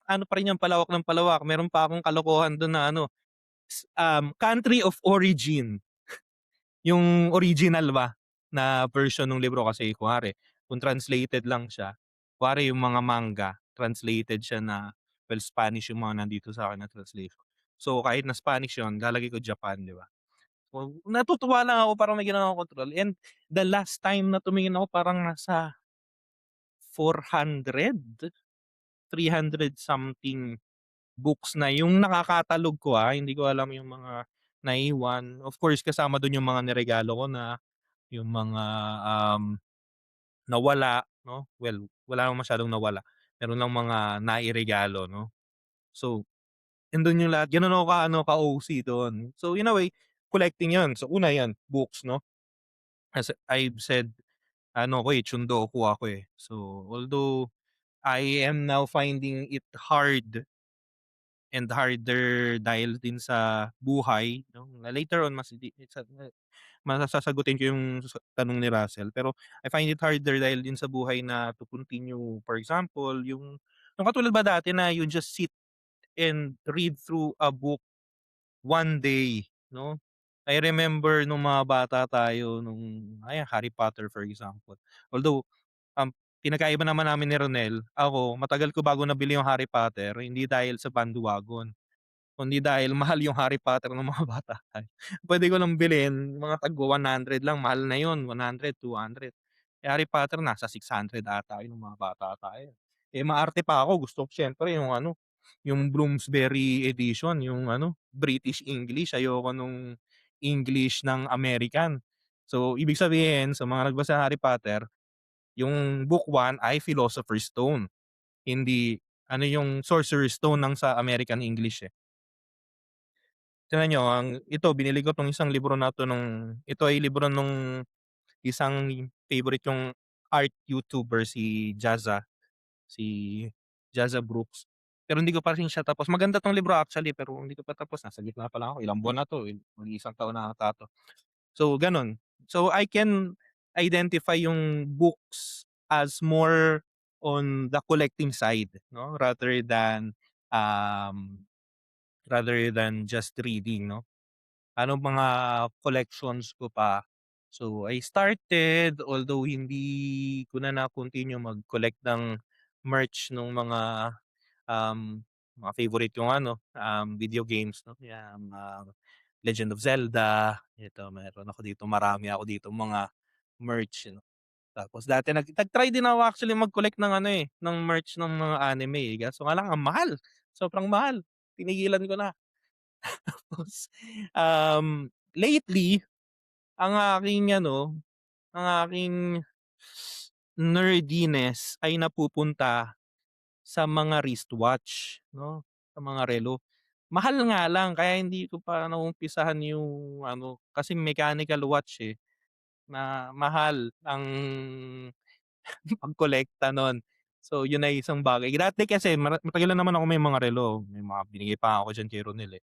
ano pa rin 'yan, palawak ng palawak. Meron pa akong kalokohan dun na ano, country of origin, yung original ba na version nung libro kasi kunwari kung translated lang siya, kunwari yung mga manga, translated siya na well, Spanish yung mga nandito sa'kin na translation. So, kahit na Spanish yun, lalagay ko Japan, 'di ba? So, natutuwa lang ako, parang may ginawa akong control, and the last time na tumingin ako parang nasa 400, 300 something books na yung nakakatalog ko, hindi ko alam yung mga naiwan. Of course kasama dun yung mga niregalo ko na, yung mga, um, nawala 'no, well, wala namang masyadong nawala, meron lang mga nairegalo 'no. So, nandun yung lahat, ganun ako ka-ano, ka-OC dun. So, in a way, collecting yun. So, una yan, books 'no, as I've said, ano ako, eh, tsundoku ako, eh. So, although I am now finding it hard and harder dahil din sa buhay 'no, na later on mas di sa masasagutin ko yung tanong ni Russell. Pero I find it harder dahil din sa buhay na to continue, for example, yung katulad ba dati na you just sit and read through a book one day 'no. I remember nung mga bata tayo nung Harry Potter for example. Although, pinagkaiba naman namin ni Ronel, ako matagal ko bago nabili yung Harry Potter hindi dahil sa bandwagon, kundi dahil mahal yung Harry Potter nung mga bata tayo. Puwede ko lang bilhin mga tig-100 lang, mahal na yun, 100, 200. Eh, Harry Potter nasa 600 ata yun nung mga bata tayo. Eh, maarte pa ako gusto ko siyempre yung yung Bloomsbury edition, yung British English, ayoko nung English ng American. So, ibig sabihin sa mga nagbasa ng Harry Potter, yung book 1 ay Philosopher's Stone, hindi yung Sorcerer's Stone ng sa American English, eh. Tignan niyo ito binili ko 'tong isang libro na 'to ito ay libro nung isang favorite kong art YouTuber si Jazza Brooks. Pero hindi ko pa rin siya tapos. Maganda 'tong libro actually pero hindi ko pa tapos, nasa gitna pa lang ako, ilang buwan na 'to, mag-iisang taon na ata 'to. So gano'n. So I can identify yung books as more on the collecting side 'no, um, rather than just reading 'no. Ano mga collections ko pa. So, I started although hindi ko na na-continue mag-collect ng merch nung um, mga favorite kong video games 'no, yan Legend of Zelda, ito meron ako dito, marami ako dito mga merch 'no. Tapos dati nag-try din ako actually mag-collect ng ng merch ng mga anime, eh, kaso nga lang ang mahal, sobrang mahal, tinigilan ko na. Tapos, lately ang aking ang aking nerdiness ay napupunta sa mga wristwatch 'no, sa mga relo. Mahal nga lang kaya hindi ko pa naumpisahan yung kasi mechanical watch, eh, na mahal ang pagkolekta nun. So, yun ay isang bagay. Dati kasi matagal na naman ako may mga relo, may mga binigay pa ako diyan kay Ronel, eh.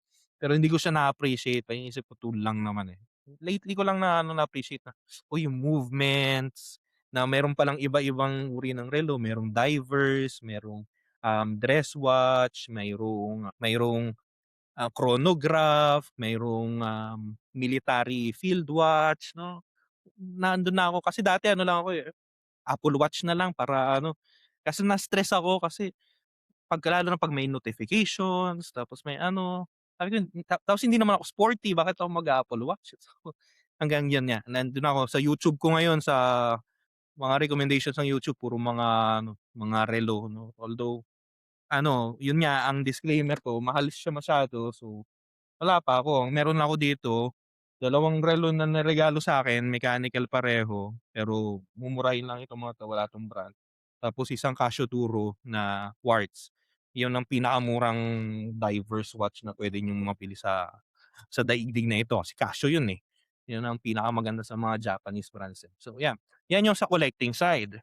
Pero hindi ko siya na-appreciate, iniisip ko tool lang naman, eh. Lately ko lang na-appreciate na, yung movements, na meron palang iba-ibang uri ng relo, merong divers, merong, dress watch, mayroong, chronograph, mayroong, military field watch 'no. Nandun na ako kasi dati lang ako, eh, Apple Watch na lang para kasi na-stress ako kasi lalo na 'pag may notifications, tapos may sabi ko tapos hindi naman ako sporty, bakit ako mag-a-Apple Watch? So, hanggang diyan nga, nandun ako sa YouTube ko ngayon, sa mga recommendations ng YouTube puro mga relo 'no. Although yun nga ang disclaimer ko, mahal siya masyado, so wala pa ako. Meron ako dito, 2 relo na naregalo sa'kin, mechanical pareho, pero mumurahin lang itong mga 'to, wala 'tong brand. Tapos isang Casio Turo na quartz. Yun ang pinakamurang divers watch na puwede niyong mabili sa daigdig na ito, kasi Casio yun, eh. Yun ang pinakamaganda sa mga Japanese brands, eh. So yan, yan yung sa collecting side.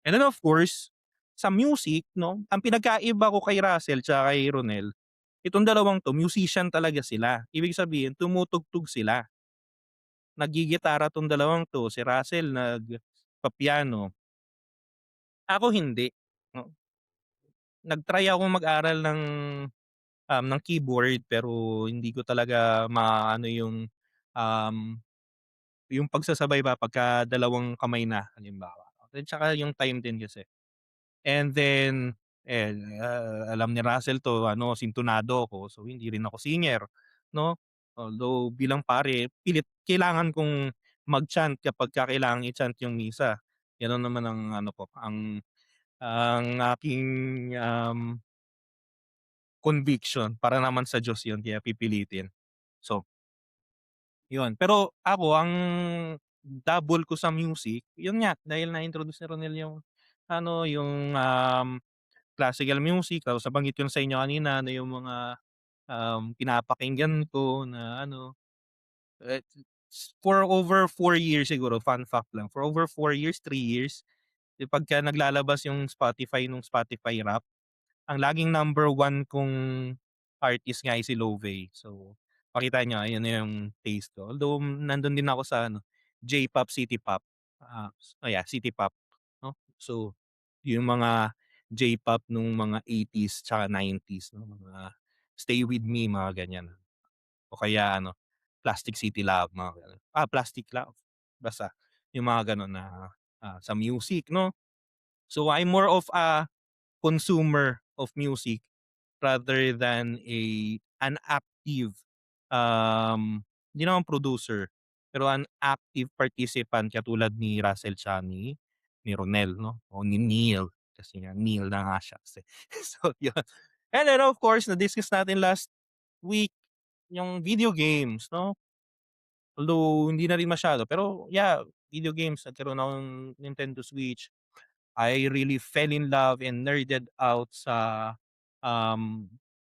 And then of course, sa music 'no, ang pinagkaiba ko kay Russell tsaka kay Ronel, itong dalawang 'to musician talaga sila. Ibig sabihin tumutugtog sila. Naggigitara 'tong dalawang 'to, si Russell nagpa-piano, ako hindi 'no. Nag-try akong mag-aral ng keyboard pero hindi ko talaga maano um, yung pagsasabay ba pagka dalawang kamay na halimbawa. At saka yung time din kasi. And then, alam ni Russell 'to sintunado ako, so hindi rin ako singer 'no. Although bilang pare pilit kailangan kong mag-chant kapagka kailangang i-chant yung misa. Gano'n naman ang ko, ang aking, conviction para naman sa Diyos 'yun kaya pipilitin. So, 'yun. Pero ako ang dabol ko sa music, 'yun nga dahil na-introduce ni Ronel yung yung, classical music, tapos nabanggit ko na sa inyo kanina na yung mga, pinapakinggan ko na eh, for over 4 years siguro, fun fact lang, for over 4 years, 3 years, pagka naglalabas yung Spotify nung Spotify Rap, ang laging number 1 kong artist nga ay si Lovey. So, makita niyo ayun na yung taste ko. Although nandun din ako sa ano, J-pop, city pop, yeah, city pop, 'no. So, yung mga J-pop nung mga 80s tsaka 90s 'no, mga Stay With Me, mga ganyan. O kaya ano, Plastic City Love, mga gano'n. Plastic Love, basta yung mga gano'n na, sa music 'no. So, I'm more of a consumer of music rather than an active, hindi naman producer, pero an active participant katulad ni Russell tsaka ni Ronel 'no, o ni Neil, kasi nga Neil na nga siya kasi. So yun. And then of course na-discuss natin last week yung video games 'no, although hindi na rin masyado pero yeah, video games nagkaroon ako ng Nintendo Switch. I really fell in love and nerded out um,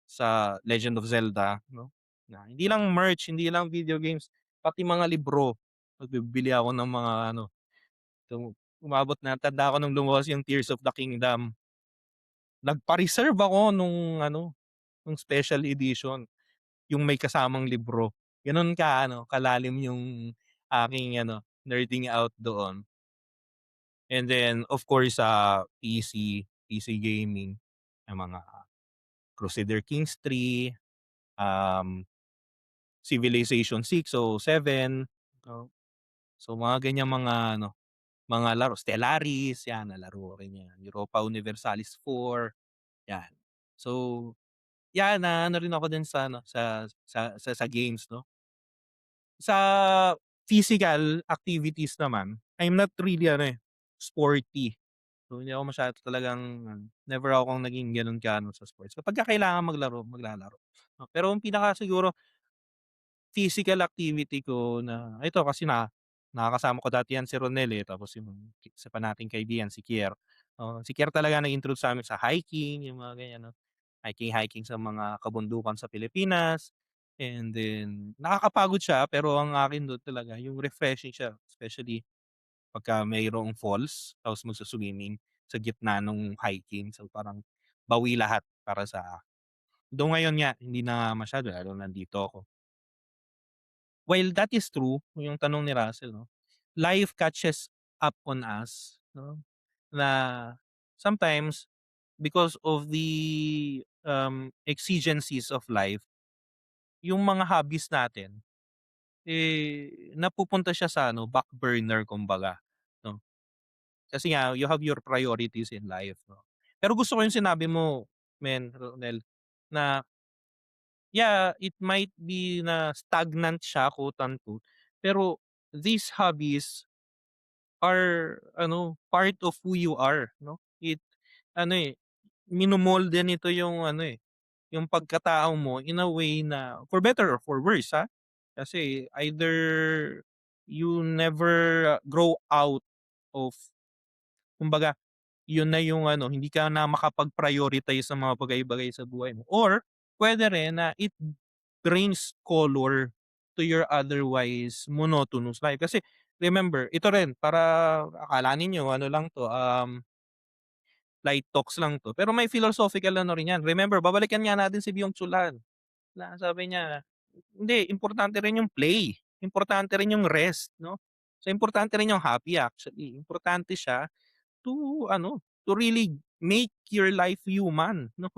sa Legend of Zelda 'no, na hindi lang merch, hindi lang video games, pati mga libro. Bibili ako ng mga ano, umabot na tanda ko nung lumabas yung Tears of the Kingdom, nagpa-reserve ako nung ano, nung special edition, yung may kasamang libro. Gano'n ka-ano, kalalim yung aking ano, nerding out doon. And then of course sa PC gaming, yung mga Crusader Kings 3, um, Civilization 6 o 7, no? So mga ganyang mga ano, mga laro, Stellaris, 'yan nalaro ko rin 'yan, Europa Universalis 4, 'yan. So, 'yan naano rin ako din sa ano, sa games 'no. Sa physical activities naman, I'm not really ano, sporty. So, hindi ako masyado talagang never akong naging gano'n ka-ano sa sports. Kapagka kailangan maglaro, maglalaro. Pero ang pinaka siguro physical activity ko na ito kasi nakakasama ko dati 'yan si Ronel, tapos yung isa pa nating kaibigan si Kier. Si Kier talaga nag-introduce sa'min sa hiking, yung mga ganyan 'no. Hiking sa mga kabundukan sa Pilipinas, and then nakakapagod siya pero ang akin dun talaga yung refreshing siya, especially pagka mayroong falls tapos magsu-swimming sa gitna nung hiking. So, parang bawi lahat para sa though ngayon nga hindi na masyado lalo nandito ako. While that is true, yung tanong ni Russell 'no, life catches up on us 'no, na sometimes because of the, exigencies of life, yung mga hobbies natin, napupunta siya sa ano, back burner kumbaga 'no. Kasi nga you have your priorities in life 'no. Pero gusto ko yung sinabi mo Ronel, na yeah, it might be na stagnant siya quote unquote, pero these hobbies are ano, part of who you are 'no. Ano, minomolde nito yung ano, yung pagkatao mo in a way na for better or for worse, Kasi either you never grow out of, kumbaga yun na yung ano, hindi ka na makapag-prioritize sa mga bagay-bagay sa buhay mo, or puwede rin na it brings color to your otherwise monotonous life. Kasi remember, ito rin para akala ninyo ano lang 'to, light talks lang 'to, pero may philosophical ano rin 'yan. Remember, babalikan nga natin si Byung-Chul Han, na sabi niya, hindi, importante rin yung play, importante rin yung rest 'no. So, importante rin yung happy actually, importante siya to ano, to really make your life human 'no,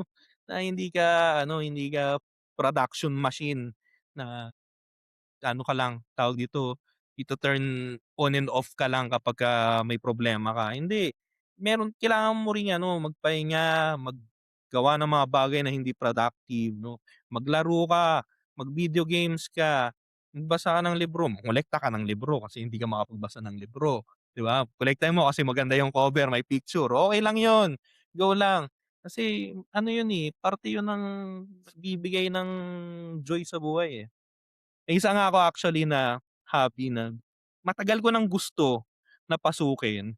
na hindi ka ano, hindi ka production machine na ano ka lang, tawag dito, ito-turn on and off ka lang kapagka may problema ka. Hindi, kailangan mo ring ano, magpahinga, maggawa ng mga bagay na hindi productive 'no. Maglaro ka, mag-video games ka, magbasa ka ng libro, mangolekta ka ng libro kasi hindi ka makapagbasa ng libro, 'di ba? Kolektahin mo kasi maganda yung cover, may picture, okey lang yun, go lang. Kasi ano yun, parte yun ng nagbibigay ng joy sa buhay, eh. May isa nga ako actually na hobby na matagal ko ng gusto na pasukin,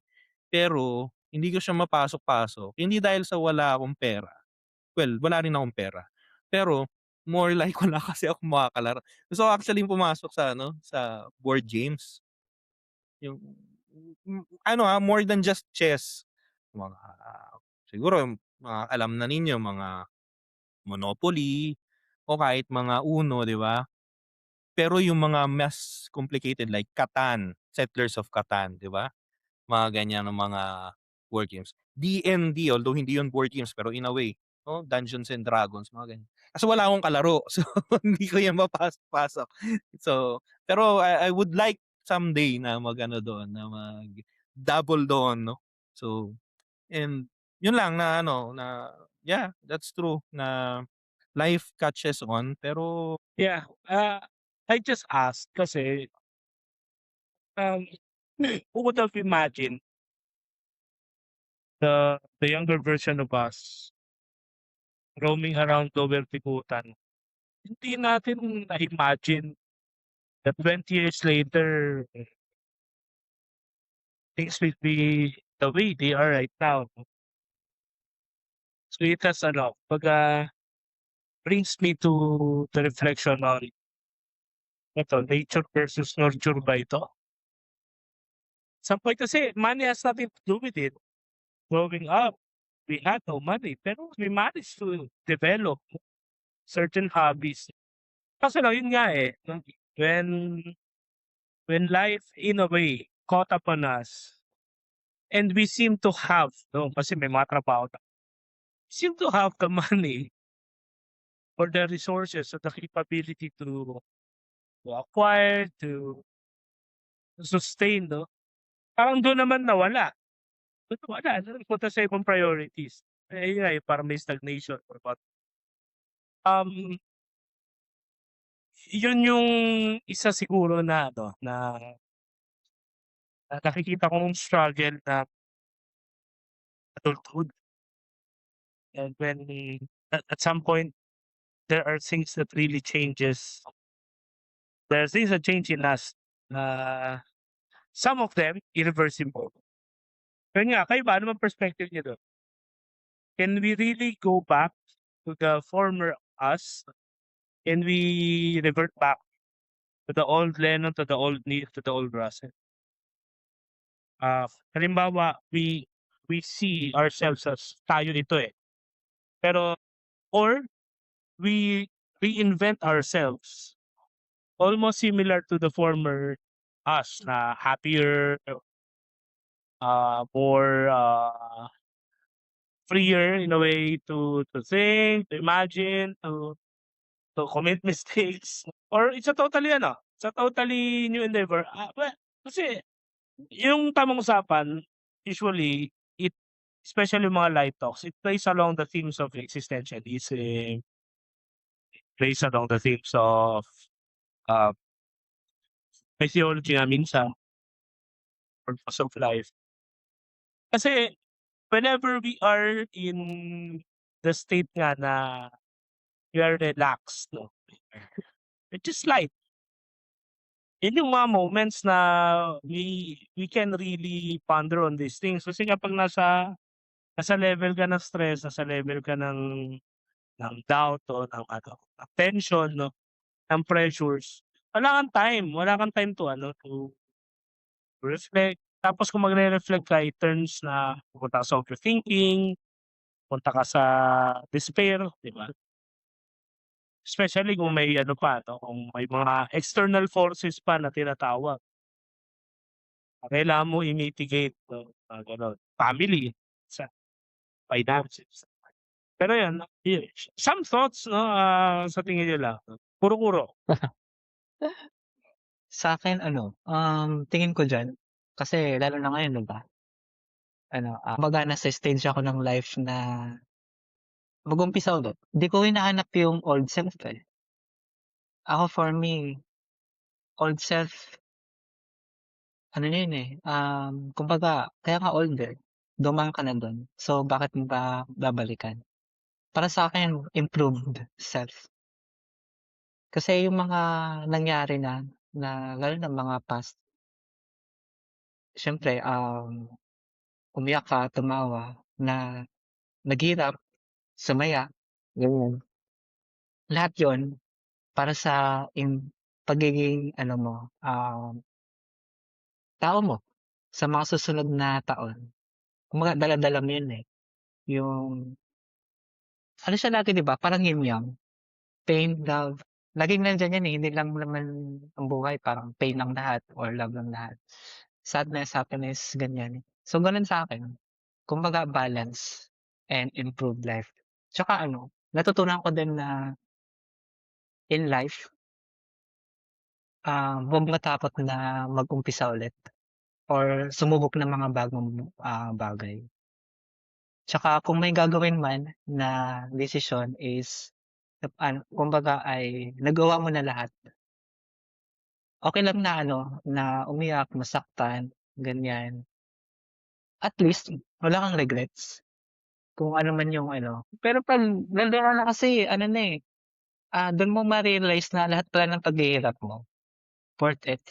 pero hindi ko siya mapasok-pasok. Hindi dahil sa wala akong pera, well, wala rin akong pera. Pero more like wala kasi akong makakalaro. Gusto ko actually pumasok sa ano, sa board games. Yung ano, more than just chess. Mga siguro mga alam na ninyo, mga Monopoly, o kahit mga Uno, 'di ba? Pero yung mga mas complicated like Catan, Settlers of Catan, 'di ba? Mga ganyan ng mga board games. D&D, although hindi yun board games pero in a way, no, Dungeons and Dragons, mga ganyan. Kaso wala akong kalaro, so hindi ko yan mapasok-pasok. So, pero I would like someday na mag-ano doon, na mag-dabble doon, no? So, and yun lang na ano, na yeah, that's true na life catches on pero Yeah, I just asked kasi, um, who would have imagined the younger version of us roaming around Lower Tigutan. Hindi natin na-imagine that 20 years later, things will be the way they are right now. So it has ano, kumbaga brings me to the reflection on ito, nature versus nurture ba ito? Some point kasi money has nothing to do with it. Growing up, we had no money, pero we managed to develop certain hobbies. Kaso lang yun nga eh, when when life in a way caught up on us and we seem to have, no, kasi may mga trabaho seem to have the money or the resources or the capability to acquire, to sustain, no? Parang doon naman nawala. Doon nawala, nagpunta sa ibang priorities. Eh, yun nga, eh, parang may stagnation or what. Yun yung isa siguro na ano, na nakikita kong struggle na adulthood. And when at some point, there are things that really changes. There are things that change in us. Some of them irreversible. Yun nga, kayo ba? Ano bang perspective niyo doon? Can we really go back to the former us? Can we revert back to the old Lennon, to the old Neil, to the old Russell? Halimbawa, we see ourselves as tayo nito eh. Pero, or we reinvent ourselves almost similar to the former us na happier, more freer in a way to think, to imagine, to commit mistakes, or it's a totally ano, it's a totally new endeavor. Well, kasi yung tamang usapan, usually, it especially yung mga live talks, it plays along the themes of existentialism, plays along the themes of uh, may theology nga minsan, purpose of life. Kasi whenever we are in the state nga na we are relaxed, no? It's just light. Yun yung mga moments na we can really ponder on these things. Kasi kapag nasa level ka ng stress, nasa level ka ng doubt o ng ano, ng tension, no, ng pressures, wala kang time to ano, to reflect. Tapos kung magre-reflect ka, it turns na pupunta ka sa overthinking, punta ka sa despair, 'di ba? Especially kung may ano pa 'no, kung may mga external forces pa na tinatawag. Kailangan mo i-mitigate 'no, gano'n. Family, sa finances. Pero 'yun, some thoughts 'no, sa tingin niyo lang, kuro-kuro. Sa'kin ano, tingin ko diyan, kasi lalo na ngayon 'di ba, ano, kumbaga nasa stage ako ng life na mag-umpisa ulit. Hindi ko hinahanap yung old self, eh. Ako for me, old self ano na yun, eh, kumbaga kaya nga old, eh, dumaan ka na dun. So, bakit mo ba babalikan? Para sa'kin improved self. Kasi yung mga nangyari na lalo na mga past, siyempre, umiyak ka, tumawa, naghirap, sumaya, ganyan. Lahat yun para sa pagiging ano mo, tao mo sa mga susunod na taon. Kumbaga dala-dala mo yun, eh, yung ano siya lagi 'di ba, parang yin yang. pain, love, laging nandiyan yan, eh, hindi lang naman ang buhay parang pain lang lahat or love lang lahat. Sadness, happiness, ganyan. So, gano'n sa'kin. Kumbaga balance and improve life. Tsaka ano, natutunan ko din na in life, huwag matakot na mag-umpisa ulit or sumubok ng mga bagong, bagay. Tsaka kung may gagawin man na desisyon is kumbaga ay nagawa mo na lahat. Okey lang na ano, na umiyak, masaktan, ganyan. At least wala kang regrets kung ano man yung ano. Pero 'pag nando'n ka na kasi ano na, eh, dun mo ma-realize na lahat pala ng paghihirap mo worth it.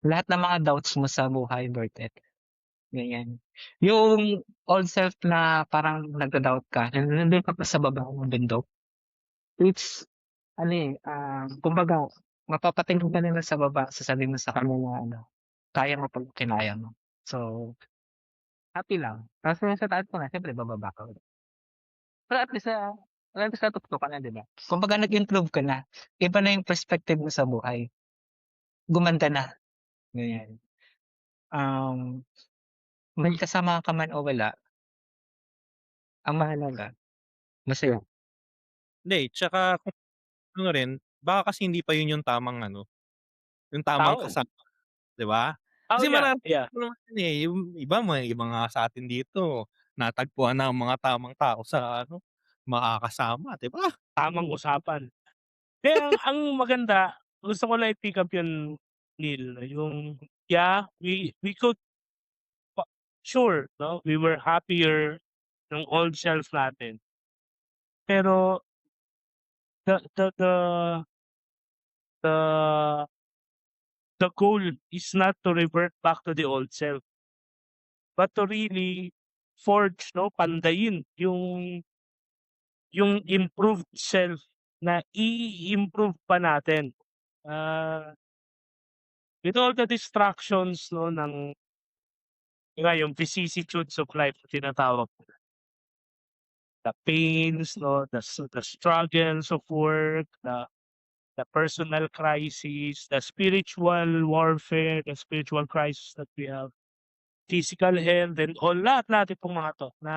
Lahat ng mga doubts mo sa buhay worth it. Ganyan. Yung old self na parang nagda-doubt ka, nandun ka pa sa baba ng bundok, it's ano, eh, kumbaga mapapatingin ka nila sa baba, sasabihin mo sa kanila na ano, kaya mo 'pag kinaya mo. So, happy lang. Tapos yung sa taas mo na siyempre bababa ka ulit. Pero at least natuto ka na, 'di ba? Kumbaga nag-improve ka na, iba na yung perspective mo sa buhay, gumanda na, ganyan. Um, may kasama ka man o wala, ang mahalaga masaya. Hindi, tsaka kung ano rin, baka kasi hindi pa yun yung tamang ano, yung tamang Tao. 'di ba? Oh, Kasi yeah, marami yeah. naman yan, eh, yung iba may mga sa atin dito natagpuan na ang mga tamang tao sa ano, makakasama, 'di ba? Tamang usapan. Kaya ang maganda, gusto ko lang i-pick up yun, Neil, yung yeah, we could pa sure 'no, we were happier ng old self natin. Pero the the the goal is not to revert back to the old self, but to really forge 'no, pandayin yung improved self na i-improve pa natin. Ah, with all the distractions 'no ng yung vicissitudes of life na tinatawag, the pains 'no, the struggles of work, the personal crisis, the spiritual warfare, the spiritual crisis that we have, physical health and all, lahat-lahat itong mga 'to na,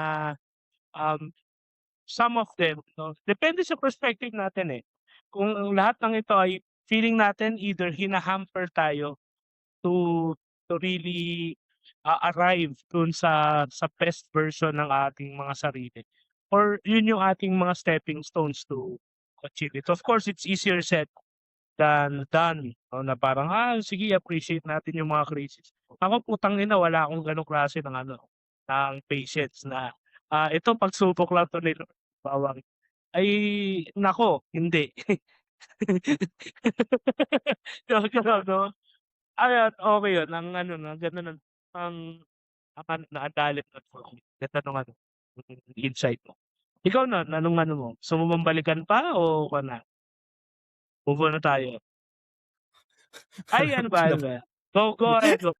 um, some of them 'no, depende sa perspective natin, eh. Kung ang lahat ng ito ay feeling natin either hina-hamper tayo to really, arrive dun sa best version ng ating mga sarili or yun yung ating mga stepping stones to achieve it. Of course, it's easier said than done 'no, na parang, sige appreciate natin yung mga crisis. Ako putang-ina wala akong ganong klase ng ano, ng patience na, ito pagsubok lang 'to ni Lord, bawal. Ay naku, hindi. Yung gano'n 'no? Ayan, okey yun ang ano na gano'n ang ang naadalin nun, ganda nung ano, insight mo. Ikaw na, anong ano mo, gusto mo bang balikan pa o kuwan na, move on na tayo? Ay ano ba? Go ahead, go.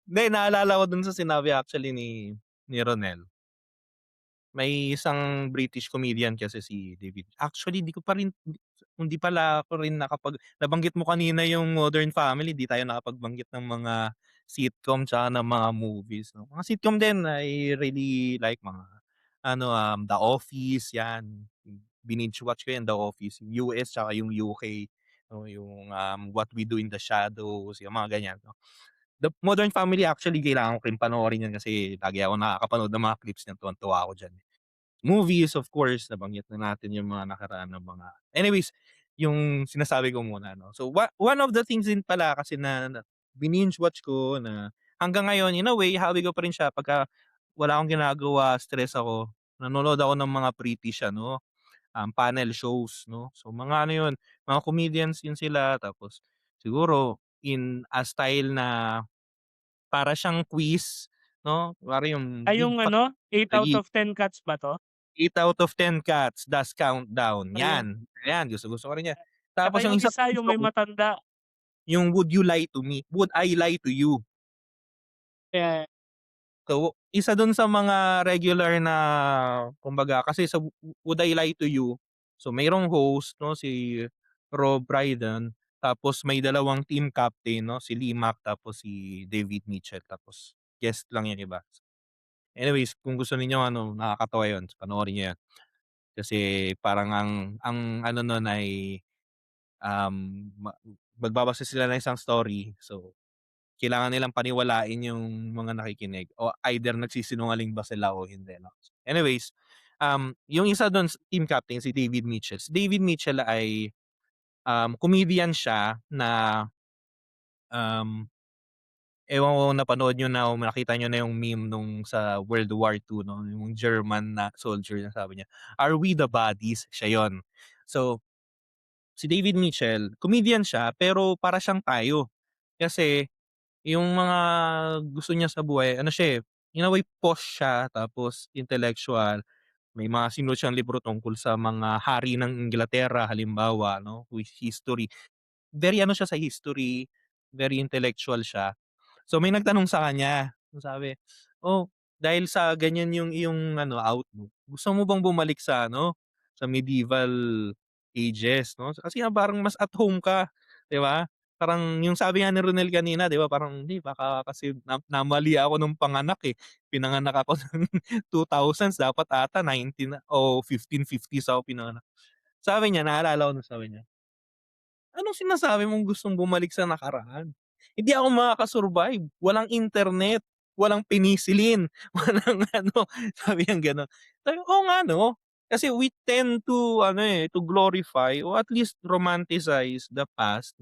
Hindi, naalala ko dun sa sinabi actually ni Ronel. May isang British comedian kasi si David. Actually hindi pala ako rin nabanggit mo kanina yung Modern Family, di tayo nakapagbanggit ng mga sitcom tsaka ng mga movies 'no. Mga sitcom din I really like mga ano, The Office 'yan, binge watch ko 'yan, The Office, yung US tsaka yung UK 'no, yung, What We Do in the Shadows, yung mga ganyan 'no. The Modern Family actually kailangan ko rin panoorin 'yan kasi lagi akong nakakapanood ng mga clips niyan, tuwang-tuwa ako diyan. Movies, of course, nabanggit na natin yung mga nakaraan na mga anyways, yung sinasabi ko muna 'no. So, one of the things din pala kasi na bininge watch ko na hanggang ngayon in a way hobby ko pa rin siya pagka wala akong ginagawa, stress ako, nanonood ako ng mga British ano, panel shows 'no. So, mga ano yun, mga comedians yun sila tapos siguro in a style na para siyang quiz 'no, kunwari yung Ay Big yung Fat ano, 8 out Lagi. of 10 cats ba 'to? 8 out of 10 cats, Das Countdown, Ay yung 'yan, gustong-gusto ko rin 'yan. tsaka Tapos yung yung isa isa pang yung gusto may ko, matanda, yung Would You Lie to Me, Would I Lie to You. eh, So, isa dun sa mga regular na kumbaga kasi sa Would I Lie to You, So mayroong host 'no, si Rob Brydon, tapos may dalawang team captain 'no, si Lee Mack tapos si David Mitchell, tapos guest lang yung iba. Anyways, kung gusto ninyo ano, nakakatawa yun, panoorin niyo yan. Kasi parang ang ano nun ay, magbabase sila ng isang story. So, kailangan nilang paniwalain yung mga nakikinig o either nagsisinungaling ba sila o hindi 'no. Anyways, yung isa dun team captain si David Mitchell. Si David Mitchell ay, comedian siya na, um, ewan ko kung napanood niyo na o nakita niyo na yung meme nung sa World War II 'no, yung German na soldier na sabi niya, "Are we the bodies?" Siya yun. So, si David Mitchell, comedian siya pero para siyang tayo. Kasi yung mga gusto niya sa buhay ano siya, in a way posh siya tapos intellectual. May mga sinulat siyang libro tungkol sa mga hari ng Inglaterra halimbawa 'no, with history. Very ano siya sa history, very intellectual siya. So may nagtanong sa kanya, sabi, "Oh, dahil sa ganyan yung iyong ano, outlook, gusto mo bang bumalik sa ano, sa medieval ages 'no? Kasi nga parang mas at home ka, 'di ba? Parang yung sabi nga ni Ronel kanina 'di ba, parang hindi baka kasi namali ako nung panganak, eh. Pinanganak ako ng 2000s dapat ata 19 na o 1550s ako pinanganak." Sabi niya, naalala ko nung sabi niya, "Anong sinasabi mong gustong bumalik sa nakaraan? Hindi ako makaka-survive, walang internet, walang penicillin, walang ano," sabi niyang gano'n. Sabi ko, "Oo nga 'no." Kasi we tend to ano, eh, to glorify or at least romanticize the past.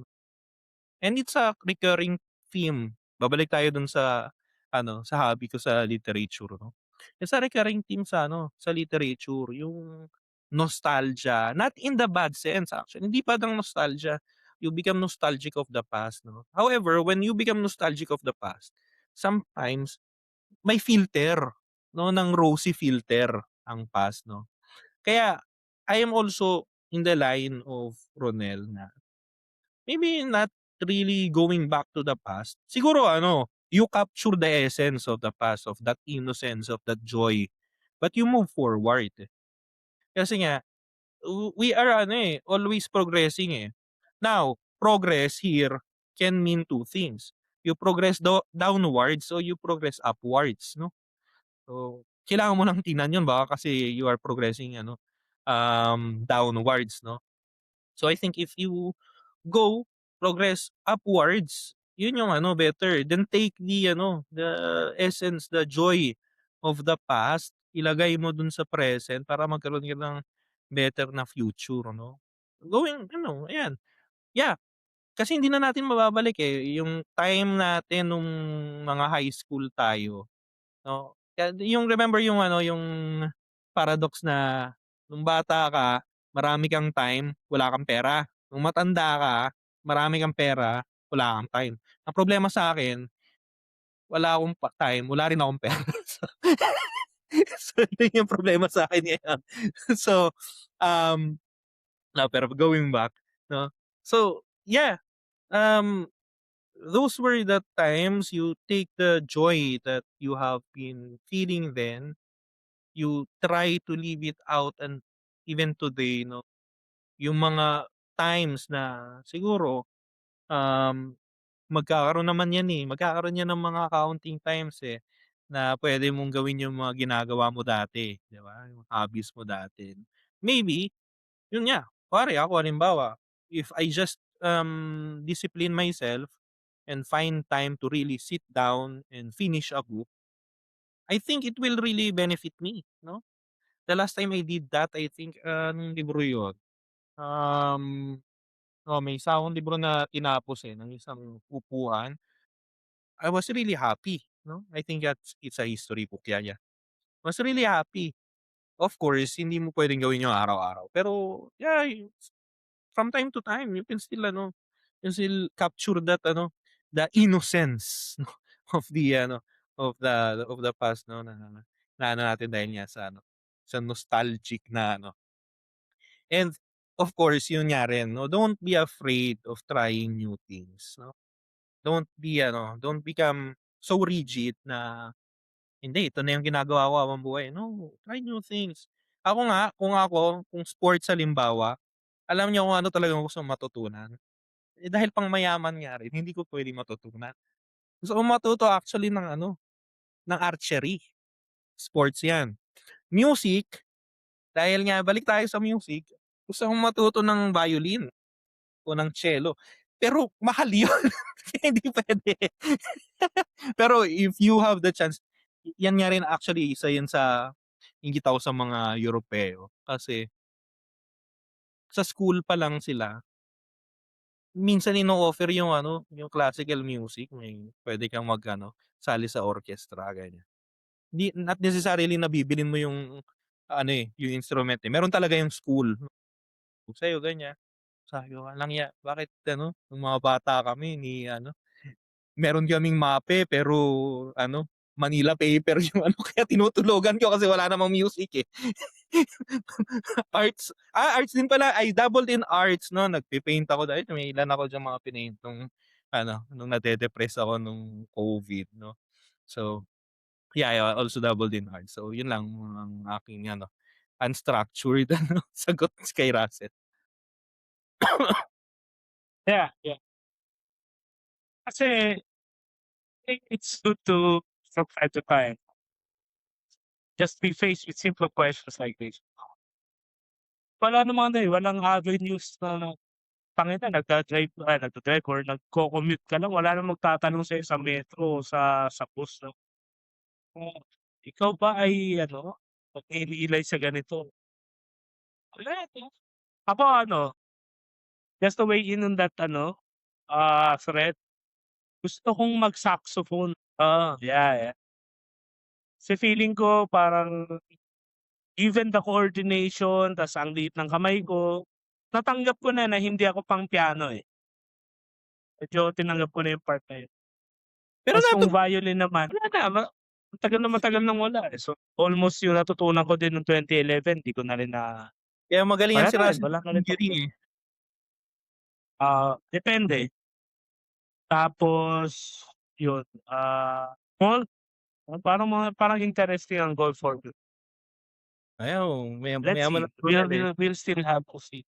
And it's a recurring theme. Babalik tayo dun sa ano, sa hobby ko sa literature 'no. It's a recurring theme sa ano, sa literature, yung nostalgia, not in the bad sense actually, hindi pa ng nostalgia, you become nostalgic of the past 'no. However, when you become nostalgic of the past, sometimes may filter 'no, ng rosy filter ang past 'no. Kaya I am also in the line of Ronel na maybe not really going back to the past. Siguro ano, you capture the essence of the past, of that innocence, of that joy, but you move forward. Kasi nga, we are ano eh, always progressing eh. Now, progress here can mean two things. You progress downwards o you progress upwards, no? So, kailangan mo lang tingnan yun baka kasi you are progressing ano, downwards, no? So I think if you go, progress upwards, yun yung ano better. Then take the ano, the essence, the joy of the past, ilagay mo dun sa present para magkaroon ka ng better na future, no? Going ano, ayan. Yeah, kasi hindi na natin mababalik eh, yung time natin nung mga high school tayo. Oo, kaya yung remember yung ano, yung paradox na nung bata ka, marami kang time, wala kang pera. Nung matanda ka, marami kang pera, wala kang time. Ang problema sa'kin, wala akong time, wala rin akong pera. So, yun yung problema sa'kin ngayon. So, um, pero going back 'no, so yeah, um, those were the times you take the joy that you have been feeling then. You try to live it out and even today 'no, yung mga times na siguro, um, magkakaroon naman yan, eh, magkakaroon yan ng mga counting times, eh, na puwede mong gawin yung mga ginagawa mo dati, 'di ba, yung hobbies mo dati. Maybe, yun nga, kunwari ako halimbawa, if I just, discipline myself and find time to really sit down and finish a book, I think it will really benefit me 'no? The last time I did that I think, anong libro yun? Um, may isa akong libro na tinapos, eh, ng isang upuan. I was really happy 'no, I think it's a history book, yeah. Was really happy. Of course, hindi mo puwedeng gawin yung araw-araw, pero yeah, from time to time you can still ano, you still capture that ano, the innocence 'no, of the ano, of the past 'no, na ano natin dahil nga sa ano, sa nostalgic na ano. And of course, yun nga rin 'no, don't be afraid of trying new things 'no. Don't be ano, don't become so rigid na, "Hindi, ito na yung ginagawa ko habang buhay." No, try new things. Ako nga, kung sports halimbawa, alam niyo kung ano talagang gusto kong matutunan? Eh, dahil pangmayaman nga rin, hindi ko puwedeng matutunan. Gusto kong matuto actually ng ano, ng archery, sports 'yan. Music, dahil nga balik tayo sa music, gusto kong matuto ng violin o ng cello, pero mahal 'yun, kaya hindi puwede. Pero if you have the chance, yan nga rin actually isa yan sa inggit ako sa mga Europeo, kasi sa school pa lang sila, minsan ino-offer yung ano, yung classical music, may puwede kang mag-ano, sali sa orchestra, ganyan. Not necessarily na bibilhin mo yung ano, eh, yung instrument, eh, meron talaga yung school, sa'yo ganyan. Sabi ko, "Walang ya, bakit ano, nung mga bata kami ni-ano, meron kaming MAPE pero ano, Manila paper yung ano, kaya tinutulugan ko kasi wala namang music, eh." Arts din pala, I dabbled in arts 'no, nagpe-paint ako dahil may ilan ako diyang mga pinaint nung ano, nung nade-depress ako nung COVID 'no. So, yeah, I also dabbled in arts. So, yun lang ang aking ano, unstructured ano, sagot kay Russell. Yeah, yeah. Kasi it's good to from time to time just be faced with simple questions like this. Wala namang ano, eh, walang avenues na tangina nagda-drive or nagco-commute ka lang, wala namang magtatanong sa'yo sa metro o sa bus 'no, kung ikaw ba ay ano, magnililay sa ganito? Wala 'no. Ako ano, just to weigh in on that ano, thread, gusto kong mag-saxophone. Oo, yeah, yeah. Kasi feeling ko parang given the coordination ta's ang liit ng kamay ko, natanggap ko na hindi ako pang piano, eh. Medyo tinanggap ko na yung part na yun. Pero Ta's kung violin naman, wala na matagal na matagal nang wala, eh. So, almost yung natutunan ko din nung 2011 di ko na rin kaya magaling yan wala si na rin, Russell wala na rin fingering, eh. depende. Tapos yun, well, parang interesting ang golf for me. Ayaw, Let's mayaman see, na si Ronel, eh. we'll still have to see.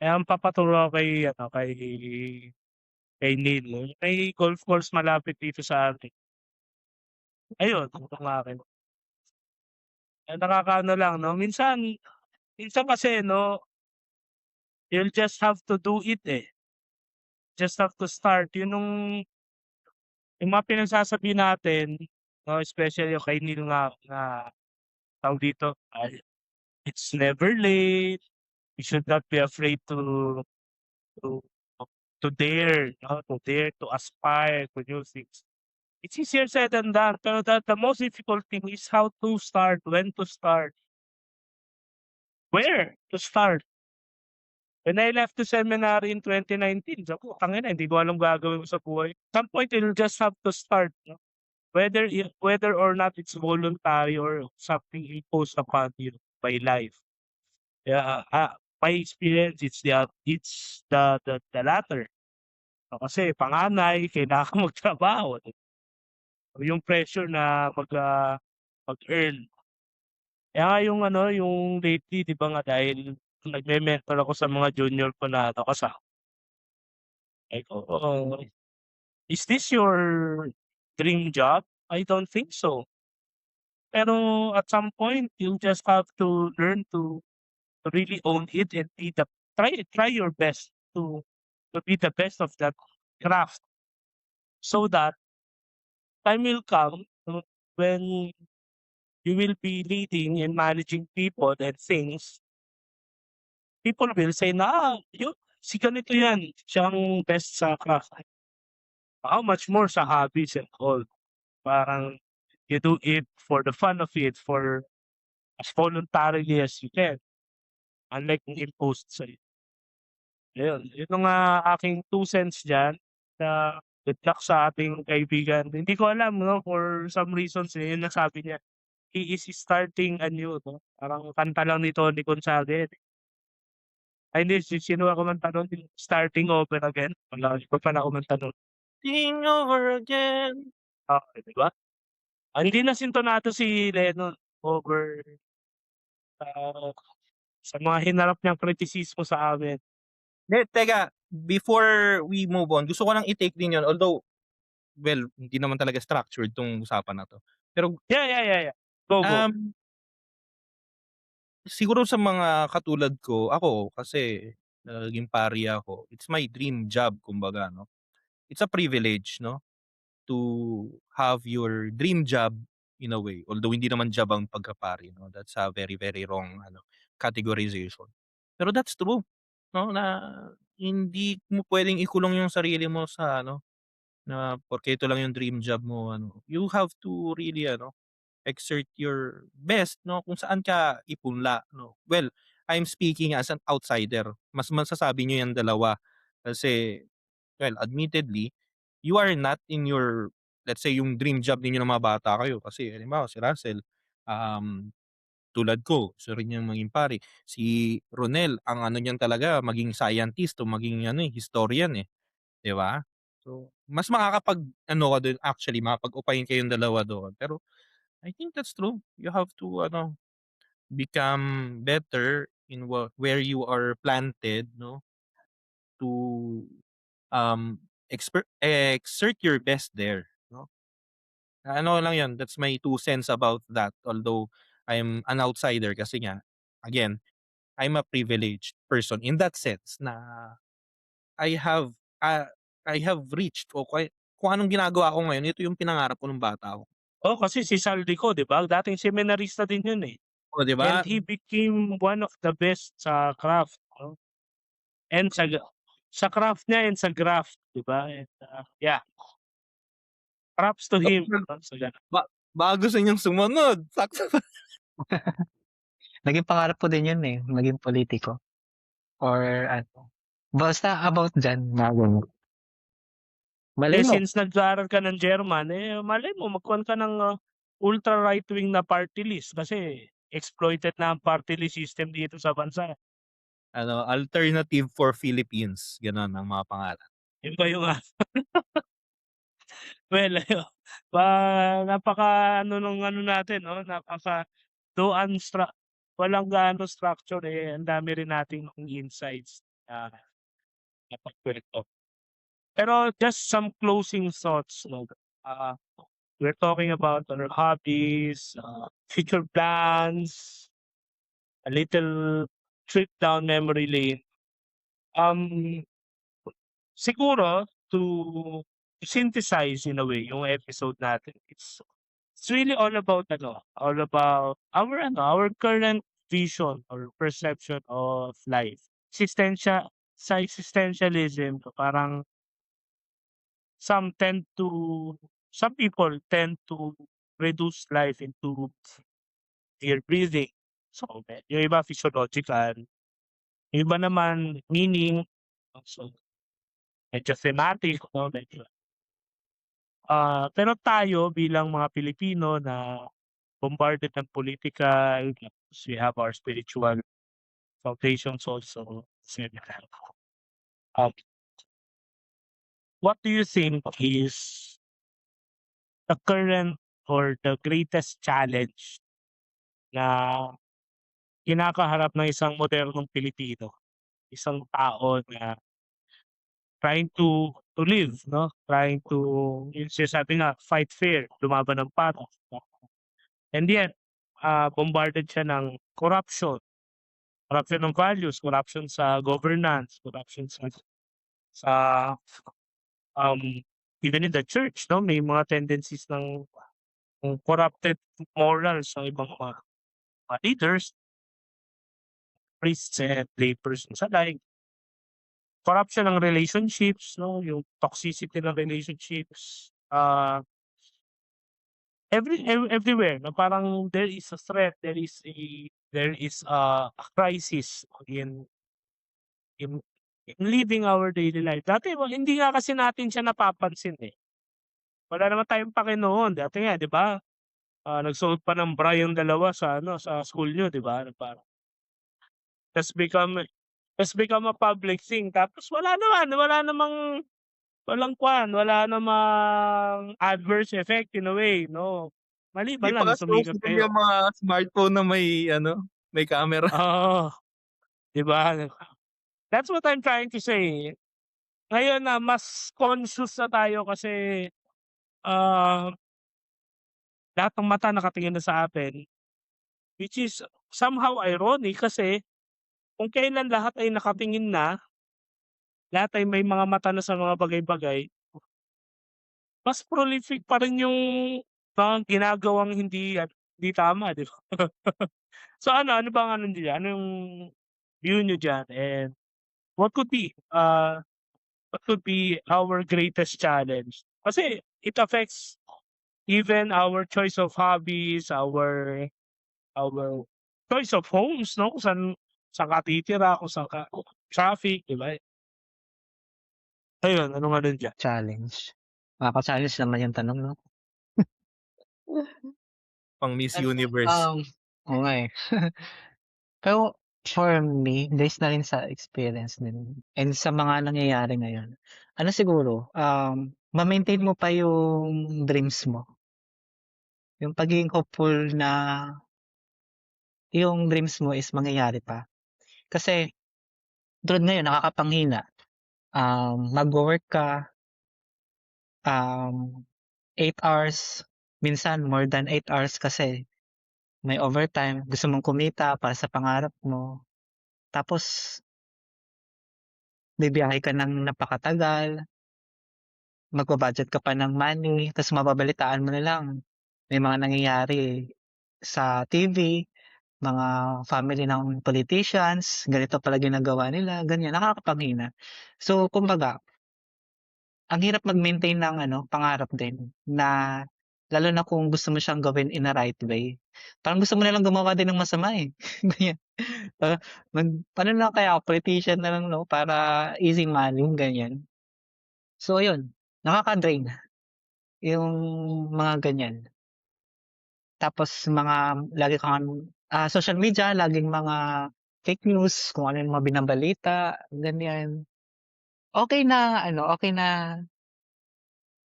Eh, ang papaturo ako kay ano, kay Neil 'no, may golf course malapit dito sa amin. Ayun, ang akin. Eh, nakakaano lang 'no, minsan minsan kasi 'no, you'll just have to do it, eh. Just have to start. Yun yung mga pinagsasabi natin 'no, especially yung kay Neil nga na tawag dito, it's never late. You should not be afraid to to dare 'no, to dare to aspire to new things. It's easier said than done, pero the most difficult thing is how to start, when to start, where to start. When I left the seminary in 2019, sabi ko, "Tangina hindi ko alam gagawin ko sa buhay." Some point you'll just have to start 'no, whether or not it's voluntary or something imposed upon you by life. Yeah, my experience it's the latter. Kasi panganay, kailangan magtrabaho, yung pressure na mag-earn. Kaya nga yung ano, yung lately 'di ba nga dahil nagme-mentor ako sa mga junior ko na ano sabi ko, "Oo, is this your dream job? I don't think so." Pero at some point, you just have to learn to really own it and try your best to be the best of that craft so that time will come when you will be leading and managing people and things. People will say na, yun si ganito yan, siyang best sa craft. How much more sa hobbies and all. Parang you do it for the fun of it, for as voluntarily as you can, unlike kung imposed sa'yo. Ayun, yun ang, aking 2 cents diyan na good luck sa ating kaibigan. Hindi ko alam 'no, for some reasons, eh, yun ang sabi niya, he is starting anew 'no, parang kanta lang ni Tony Gonzaga. Ay hindi, sino ba kumanta nun, yung Starting Over Again? Wala, iba pala kumanta nun. Starting over again. Oo, 'di ba? Hindi nasintonado si Lennon over ah, sa mga hinarap niyang kritisismo sa amin. Teka, before we move on, gusto ko lang i-take din 'yun although, well, hindi naman talaga structured 'tong usapan na 'to. Pero, Yeah. Go. um, siguro sa mga katulad ko, ako kasi naging pari ako, it's my dream job kumbaga 'no. It's a privilege 'no, to have your dream job in a way, although hindi naman job ang pagka-pari 'no, that's a very, very wrong categorization. Pero that's true 'no, na hindi mo puwedeng ikulong yung sarili mo sa na porke ito lang yung dream job mo you have to really exert your best 'no, kung saan ka ipunla 'no. Well, I'm speaking as an outsider, mas masasabi niyo yang dalawa kasi, well, admittedly, you are not in your, let's say yung dream job ninyo ng mga bata kayo kasi halimbawa si Russell, um, tulad ko gusto rin niyang maging pari. Si Ronel ang niyan talaga maging scientist o maging historian, 'di ba? So, mas makakapag-ano ka dun actually makapag-opine kayong dalawa doon. Pero I think that's true. You have to become better in where you are planted 'no, to, exert your best there 'no. Ano lang 'yun, that's my 2 cents about that. Although I'm an outsider kasi nga, again, I'm a privileged person in that sense na I have, I have reached o kung anong ginagawa ko ngayon, ito yung pinangarap ko nung bata ako. Kasi si Saldico 'di ba, dating seminarista din yun, eh. Oh, 'di And ba? he became one of the best sa craft 'no, and sa craft niya and sa graft 'di ba, and, yeah, props to him 'no, sa gano'n. Ba baka gusto niyang sumunod, sakto pa. Naging pangarap ko din yun, eh, maging politiko or ano, basta about diyan na gano'n. Malay Eh, mo, since nag-aaral ka ng German, malay mo magkuhan ka ng, ultra right wing na party list kasi exploited na ang party list system dito sa bansa. Alternative for Philippines, gano'n ang mga pangalan. Yun ba yung, well, pa napaka-ano nung ano natin 'no, though walang gaano structure, ang dami rin nating insights na napagkuwento. Pero just some closing thoughts 'no, ah, we're talking about our hobbies, future plans, a little trip down memory lane. Um, Siguro to synthesize in a way yung episode natin, it's really all about our current vision or perception of life. Sa existentialism, parang some people tend to reduce life into air breathing. So, yung iba physiological, yung iba naman meaning, so medyo thematic 'no, pero tayo bilang mga Pilipino na bombarded ng political, tapos we have our spiritual foundations also, similar. Um, what do you think is the current or the greatest challenge na kinakaharap ng isang modernong Pilipino, isang tao na trying to live 'no, trying to yung sinasabi nga fight fair, lumaban ng patas, and yet, bombarded siya ng corruption ng values, corruption sa governance, corruption sa, um, even in the church 'no, may mga tendencies ng corrupted morals ng ibang mga leaders, priests and laypersons alike. Corruption ng relationships 'no, yung toxicity ng relationships, everywhere na parang there is a threat, there is a crisis in in living our daily life. Dati hindi nga kasi natin siya napapansin, eh. Wala naman tayong pake noon. Dati nga 'di ba, nagsuot pa ng bra yung dalawa sa school niyo 'di ba, na parang tas become a public thing tapos wala namang adverse effect in a way 'no. Hindi Maliban pa lang na kasi uso sumikat yung kayo. mga smartphone na may May camera. Oo, 'di ba? That's what I'm trying to say. Ngayon na mas conscious na tayo kasi, ah, lahat ng mata nakatingin na sa atin, which is somehow ironic kasi kung kailan lahat ay nakatingin na, lahat ay may mga mata na sa mga bagay-bagay, mas prolific pa rin yung mga ginagawang hindi tama, 'di ba? So ano bang ano niyo diyan, anong view niyo diyan and what could be, what could be our greatest challenge? Kasi it affects even our choice of hobbies, our choice of homes 'no, kung saan ka titira, kung saan ka traffic, 'di ba? Ayun, anong ano diyan? Challenge. Nakaka-challenge naman yung tanong 'no? Pang Miss Pero, Universe. oo nga, eh. Pero for me, based na rin sa experience din and sa mga nangyayari ngayon, ano siguro, ma-maintain mo pa yung dreams mo, yung pagiging hopeful na yung dreams mo is mangyayari pa. Kasi tulad ngayon nakakapanghina, magwo-work ka, 8 hours, minsan more than 8 hours kasi may overtime, gusto mong kumita para sa pangarap mo, tapos bibiyahe ka ng napakatagal, magba-budget ka pa ng money, ta's mababalitaan mo na lang may mga nangyayari sa TV, mga family ng politicians, ganito pala ginagawa nila, ganyan, nakakapanghina. So kumbaga, ang hirap mag-maintain ng ano, pangarap din na lalo na kung gusto mo siyang gawin in a right way. Parang gusto mo nalang gumawa din ng masama, eh, ganyan. Ano na kaya ako, politician na lang 'no, para easy money, ganyan. So ayun, nakaka-drain yung mga ganyan. Tapos lagi kang, social media laging mga fake news, kung ano yung mga binabalita, ganyan. Okey na,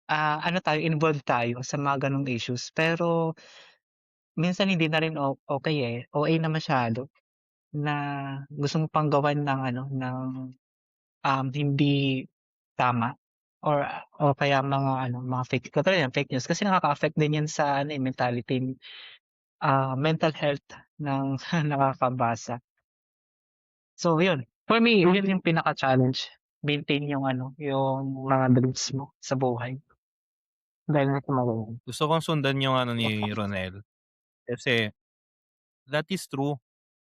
ano tayo, involved tayo sa mga gano'ng issues, pero minsan hindi na rin okey, eh, OA na masyado na gusto mo pang gawan ng ano, ng, hindi tama o kaya mga ano, mga fake katulad yan, fake news kasi nakaka-affect din yan sa ano, eh, mental health ng nakakabasa. So yun, for me yun yung pinaka-challenge, maintain yung ano, yung mga dreams mo sa buhay. Dahil nga sa mga ganyan. Gusto kong sundan yung ano ni Ronel. Kasi that is true,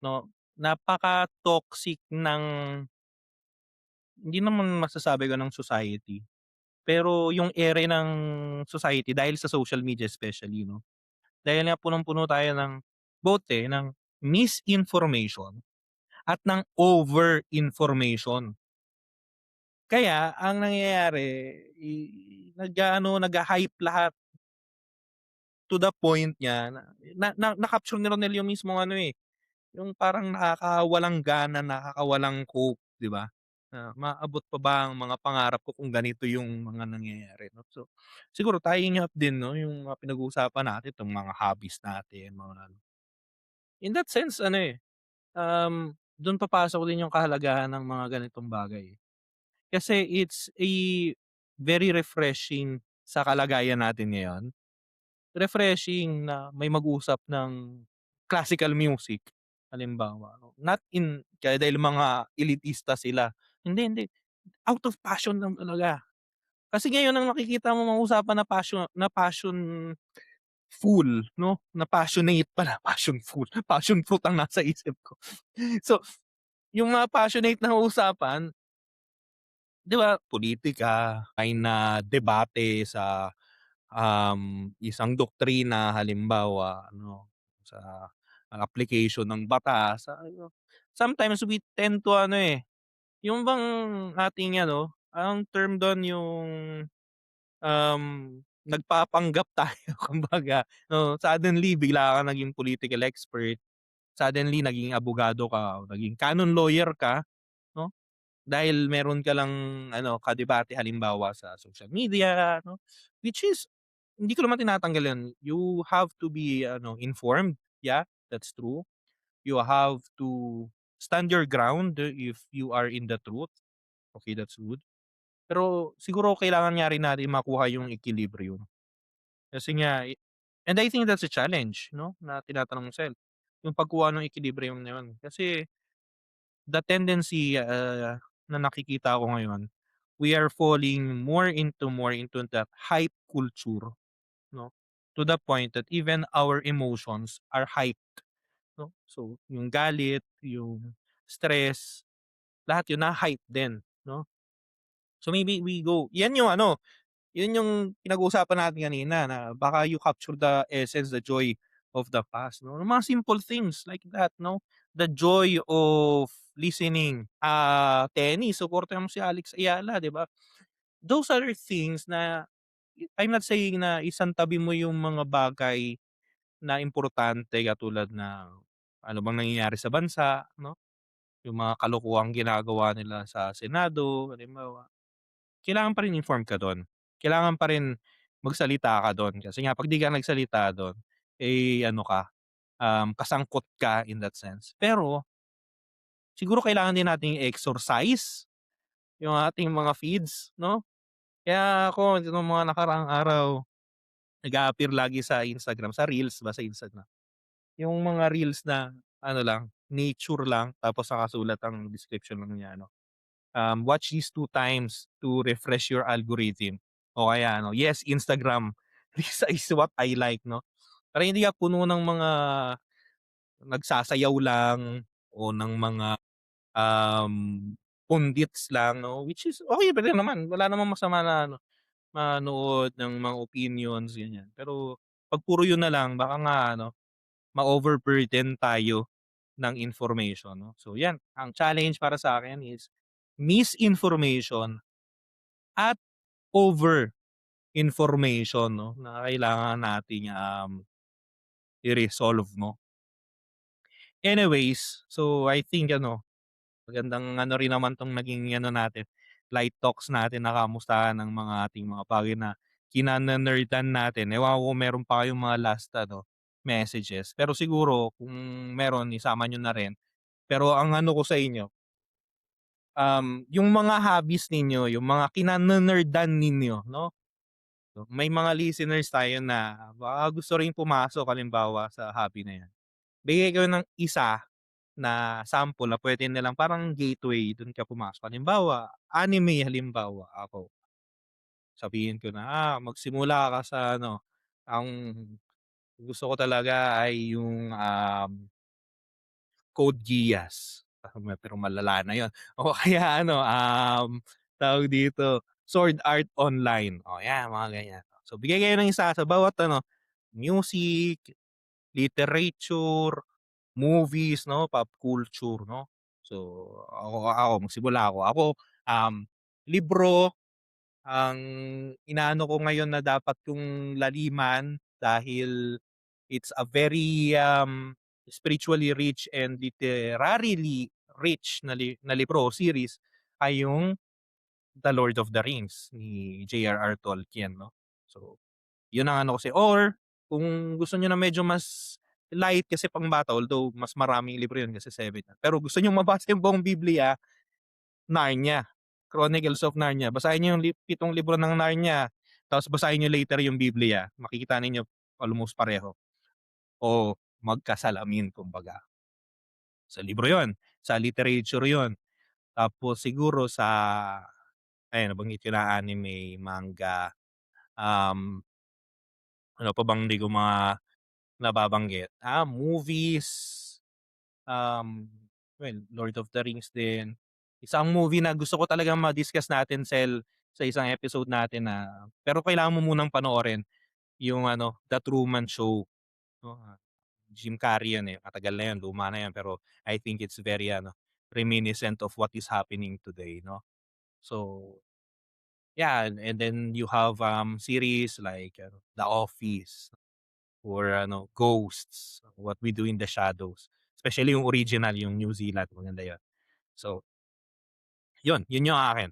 'no? Napaka-toxic ng hindi naman masasabi ko ng society, pero yung ere ng society dahil sa social media especially, 'no? Dahil nga punong-puno tayo ng both, ng misinformation at ng over-information. Kaya ang nangyayari, nag-ha-hype lahat to the point niya na-capture ni Ronel yung mismong ano, yung parang nakakawalang gana, nakakawalang hope, 'di ba? Na maaabot pa ba ang mga pangarap ko kung ganito yung mga nangyayari, 'no? So, siguro tying up din 'no, yung mga pinag-uusapan natin, itong mga hobbies natin, mga ano. In that sense ano, dun papasok din yung kahalagahan ng mga ganitong bagay, eh. Kasi it's a very refreshing sa kalagayan natin ngayon. Refreshing na may mag-usap ng classical music, halimbawa, no? Not in kaya dahil mga elitista sila, hindi, out of passion lang talaga. Kasi ngayon ang nakikita mo mga usapan na passionful 'no, na passionate pala, passionful, passion fruit ang nasa isip ko. So, yung mga passionate na usapan, 'di ba, pulitika, ay na debate sa isang doktrina halimbawa ano, sa application ng batas, ano. Sometimes we tend to ano, yung bang ating ano, anong term dun yung, um, nagpapanggap tayo kumbaga, 'no, suddenly bigla kang naging political expert, suddenly naging abogado ka o naging canon lawyer ka, 'no, dahil meron ka lang ano, kadebate halimbawa sa social media 'no, which is hindi ko naman tinatanggal yun. You have to be ano, informed, yeah, that's true. You have to stand your ground if you are in the truth. Okay, that's good. Pero siguro kailangan nga rin natin makuha yung equilibrium. Kasi nga and I think that's a challenge 'no, na tinatanong mo self, yung pagkuha ng equilibrium na yun. Kasi the tendency, na nakikita ko ngayon, we are falling more into that hype culture 'no, to the point that even our emotions are hyped 'no. So, yung galit, yung stress, lahat yun na-hype din 'no. So, maybe we go yan yung ano, yun yung pinag-uusapan natin kanina na baka you capture the essence, the joy of the past 'no. Yung mga simple things like that 'no. The joy of listening, tennis, suportahan mo si Alex Ayala, 'di ba? Those are things na I'm not saying na isantabi mo yung mga bagay na importante katulad ng ano bang nangyayari sa bansa 'no, yung mga kalokohang ginagawa nila sa Senado halimbawa. Kailangan pa rin informed ka dun. Kailangan pa rin magsalita ka dun kasi nga 'pag 'di ka nagsalita dun, eh, ano ka, kasangkot ka in that sense. Pero siguro kailangan din nating i-exercise yung ating mga feeds 'no. Kaya ako nitong mga nakaraang araw, nag-a-appear lagi sa Instagram, sa reels ba sa Instagram, yung mga reels na ano lang, nature lang tapos nakasulat ang description lang niya ano, watch these 2 times to refresh your algorithm. O kaya ano, yes, Instagram, this is what I like 'no. Para hindi ka puno ng mga nagsasayaw lang o ng mga, um, pundits lang 'no, which is okey pa rin naman, wala namang masama na ano, manood ng mga opinions, ganyan. Pero 'pag puro yun na lang baka nga ano, ma-overburden tayo ng information 'no. So yan, ang challenge para sa akin is misinformation at over-information 'no, na kailangan nating, i-resolve 'no. Anyways, so I think ano, magandang ano rin naman 'tong naging ano natin, light talks natin na kamustahan ng mga ating mga bagay na kinana-nerdan natin. Ewan ko kung meron pa kayong mga last ano, messages. Pero siguro kung meron isama niyo na rin. Pero ang ano ko sa inyo, yung mga hobbies ninyo, yung mga kinana-nerdan ninyo 'no, so may mga listeners tayo na baka gusto ring pumasok halimbawa sa hobby na 'yan. Bigay ko ng isa na sample na puwede nilang parang gateway dun ka pumasok. Halimbawa, anime halimbawa ako, sabihin ko na, magsimula ka sa ano, ang gusto ko talaga ay yung, Code Geass. Pero malala na yun. O kaya ano, tawag dito, Sword Art Online. O yan, mga ganyan. So bigay kayo ng isa sa bawat ano, music, literature, movies 'no, pop culture 'no. So ako magsimula ako. Ako, um, libro ang inaano ko ngayon na dapat kong laliman dahil it's a very, spiritually rich and literarily rich na libro o series ay yung The Lord of the Rings ni J.R.R. Tolkien 'no. So yun ang ano kasi or kung gusto niyo na medyo mas light kasi pangbata although mas maraming libro yun kasi 7 yan. Pero gusto niyong mabasa yung buong Bibliya, Narnia, Chronicles of Narnia. Basahin niyo yung 7 libro ng Narnia, tapos basahin niyo later yung Bibliya, makikita ninyo almost pareho o magkasalamin kumbaga. Sa libro yon, sa literature yon, tapos siguro sa ayan nabanggit ko na anime, manga, um, ano pa bang hindi ko nababanggit? Movies, um, well, Lord of the Rings din. Isang movie na gusto ko talagang ma-discuss natin sa isang episode natin na pero kailangan mo munang panoorin yung ano, The Truman Show, 'no, Jim Carrey yun, eh, matagal na yun, luma na yun, pero I think it's very ano, reminiscent of what is happening today, 'no? So, yeah, and then you have, series like ano, The Office or ano, Ghosts, What We Do in the Shadows. Especially yung original, yung New Zealand, maganda yun. So, yun yung akin.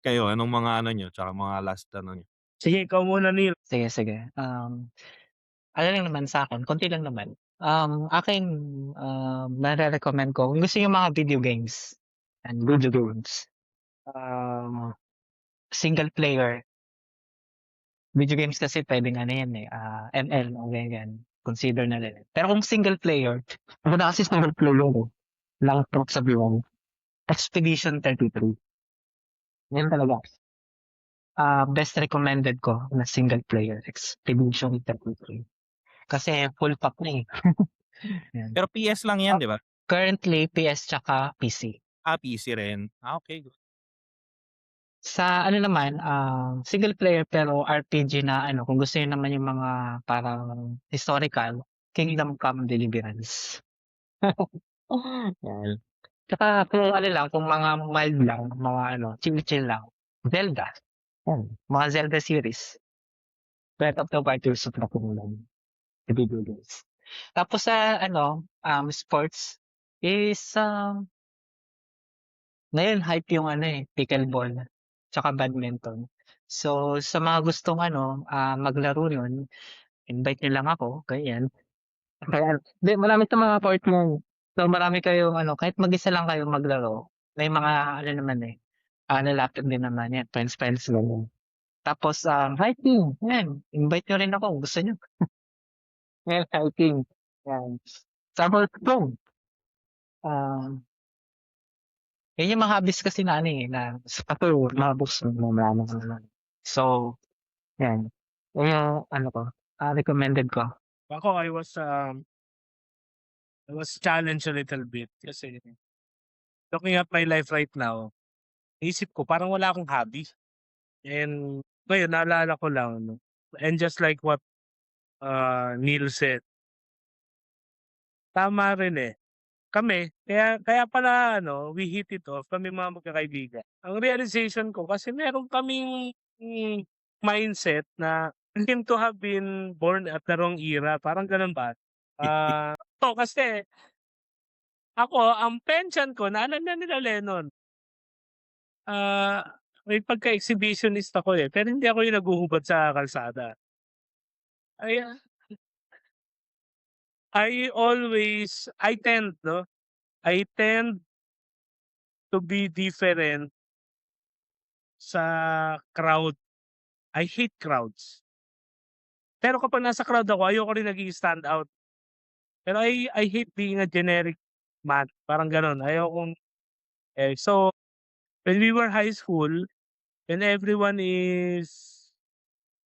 Kayo, anong mga ano niyo, tsaka mga last ano niyo? Sige, ikaw muna, Neil. Sige, sige. Ano lang naman sa'kin, konti lang naman. Akin, mare-recommend ko kung gusto niyo mga video games and video games, um, single player. Video games kasi puwedeng ano yan, eh, ML o ganyan, consider na rin. Pero kung single player, maganda kasi single player, eh, lang talk sa buwan, Expedition 33. Yan talaga. Best recommended ko na single player, Expedition 33. Kasi full pack na, eh. Yan. Pero PS lang yan, Ah, 'di ba? currently PS tsaka PC. PC rin. Okay, good. Sa ano naman, single player pero RPG na ano, kung gusto niyo naman yung mga parang historical, Kingdom Come: Deliverance. Yan. Tsaka kung ano lang, kung mga mild lang, mga ano, chill-chill lang, Zelda. Yan, mga Zelda series. Breath of the Wild, Tears of the Kingdom, video games. Tapos sa ano, sports is, ngayon hype yung ano, eh, pickleball tsaka badminton. So, sa mga gustong ano, maglaro nun, invite niyo lang ako, ganyan. Kaya hindi, marami sa mga partner. So, marami kayong ano, kahit mag-isa lang kayong maglaro, may mga ano naman, eh, lalapit din naman yan, friends, ganyan. Tapos, hiking, yan, invite niyo rin ako kung gusto niyo. Yan, hiking, yan. Tapos boom, um, yan yung mga hobbies kasi na ano, eh, na sa paturo, mga books mo marami naman. So, yan. Yan yung ano ko, recommended ko. Ako, I was challenged a little bit kasi looking at my life right now, naisip ko parang wala akong hobby. And ngayon naalala ko lang 'no, and just like what, Neil said, tama rin, eh. Kami, kaya kaya pala ano, we hit it off, kaming mga magkakaibigan. Ang realization ko kasi meron kaming, mindset na seem to have been born at the wrong era, parang gano'n ba? Kasi ako ang penchant ko naalala nila Lennon, ah, may pagka-exhibitionist ako, eh, pero hindi ako yung naghuhubad sa kalsada. I, I tend 'no, I tend to be different sa crowd. I hate crowds. Pero kapag nasa crowd ako ayoko rin nag-i-stand out. Pero I hate being a generic man, parang gano'n. Ayokong so when we were high school, when everyone is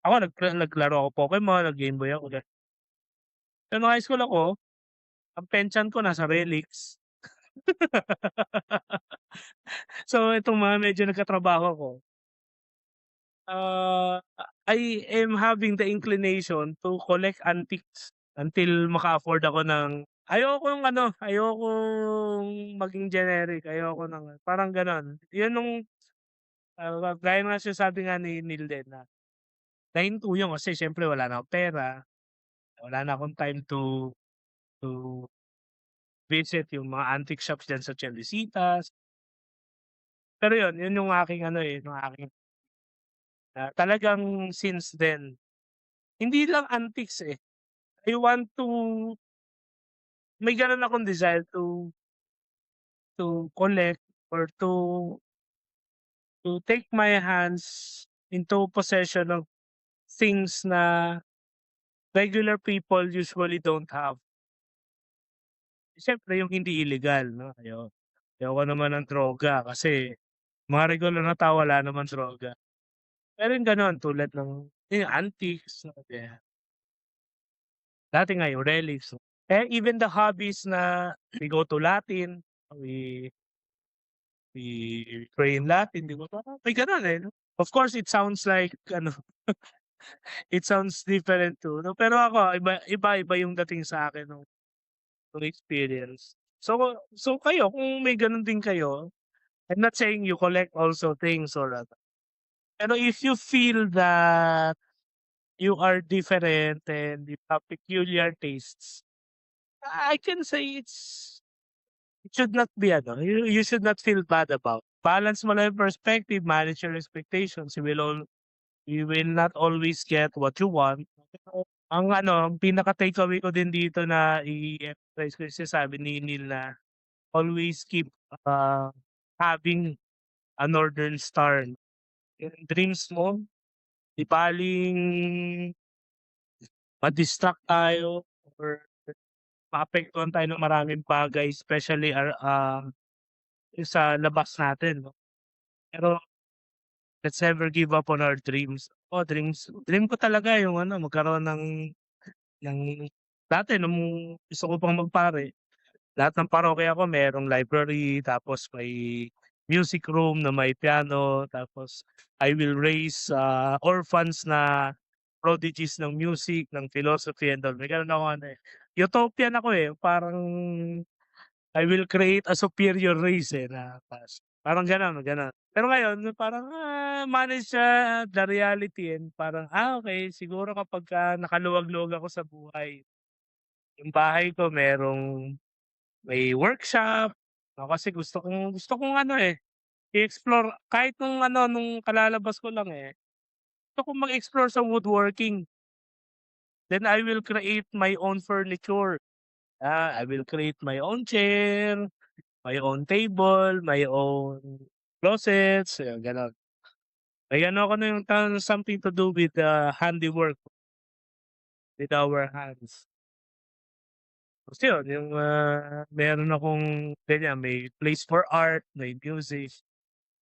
ako naglaro ako Pokemon, nag-Game Boy ako gan pero nung high school ako, ang penchant ko nasa Relics. So itong mga medyo nagkatrabaho ako, I am having the inclination to collect antiques until maka-afford ako ng ayokong ano, ayokong maging generic, ayoko ng parang gano'n. 'Yun nung, gaya ng sinasabi nga ni Neil din na nahinto 'yun kasi siyempre wala na akong pera, wala na akong time to visit yung mga antique shops diyan sa Chelicitas. Pero 'yun yung aking ano, eh, yung aking, talagang since then, hindi lang antiques, eh. I want to may gano'n akong desire to collect or to take my hands into possession of things na regular people usually don't have. Siyempre yung hindi illegal 'no, ayoko naman ng droga kasi mga regular na tao wala namang droga. Pero yung gano'n tulad ng yung antiques, yeah, dati nga yung relics. Eh, even the hobbies na we go to Latin, we we pray in Latin, 'di ba parang may gano'n, eh, 'no? Of course it sounds like ano, it sounds different too 'no, pero ako iba-iba yung dating sa'kin nung experience. So kayo kung may gano'n din kayo, I'm not saying you collect also things or ano, pero if you feel that you are different and you have peculiar tastes, I can say it should not be ano, you should not feel bad about. Balance mo lang yung perspective, manage your expectations, you will not always get what you want, pero ang pinaka-takeaway ko din dito na i-emphasize ko yung sinasabi ni Neil na always keep, having a northern star. Yung dreams mo, di baling ma-distract tayo or maapektuhan tayo ng maraming bagay especially yung sa labas natin 'no. Pero let's never give up on our dreams. Dream ko talaga yung magkaroon ng dati nung gusto ko pang magpare, lahat ng parokya ko merong library, tapos may music room na may piano, tapos I will raise, orphans na prodigies ng music, ng philosophy and all. May gano'n akong utopian ako, parang I will create a superior race, na parang gano'n, gano'n. Pero ngayon parang, manage the reality and parang, okey siguro kapagka nakaluwag-luwag ako sa buhay, yung bahay ko may workshop, kasi gusto kong i-explore kahit nung kalalabas ko lang, gusto kong mag-explore sa woodworking. Then I will create my own furniture. I will create my own chair, my own table, my own closets, gano'n. May ako na yung something to do with, handiwork, with our hands. Kasi yun, yung, meron akong ganyan, may place for art, may music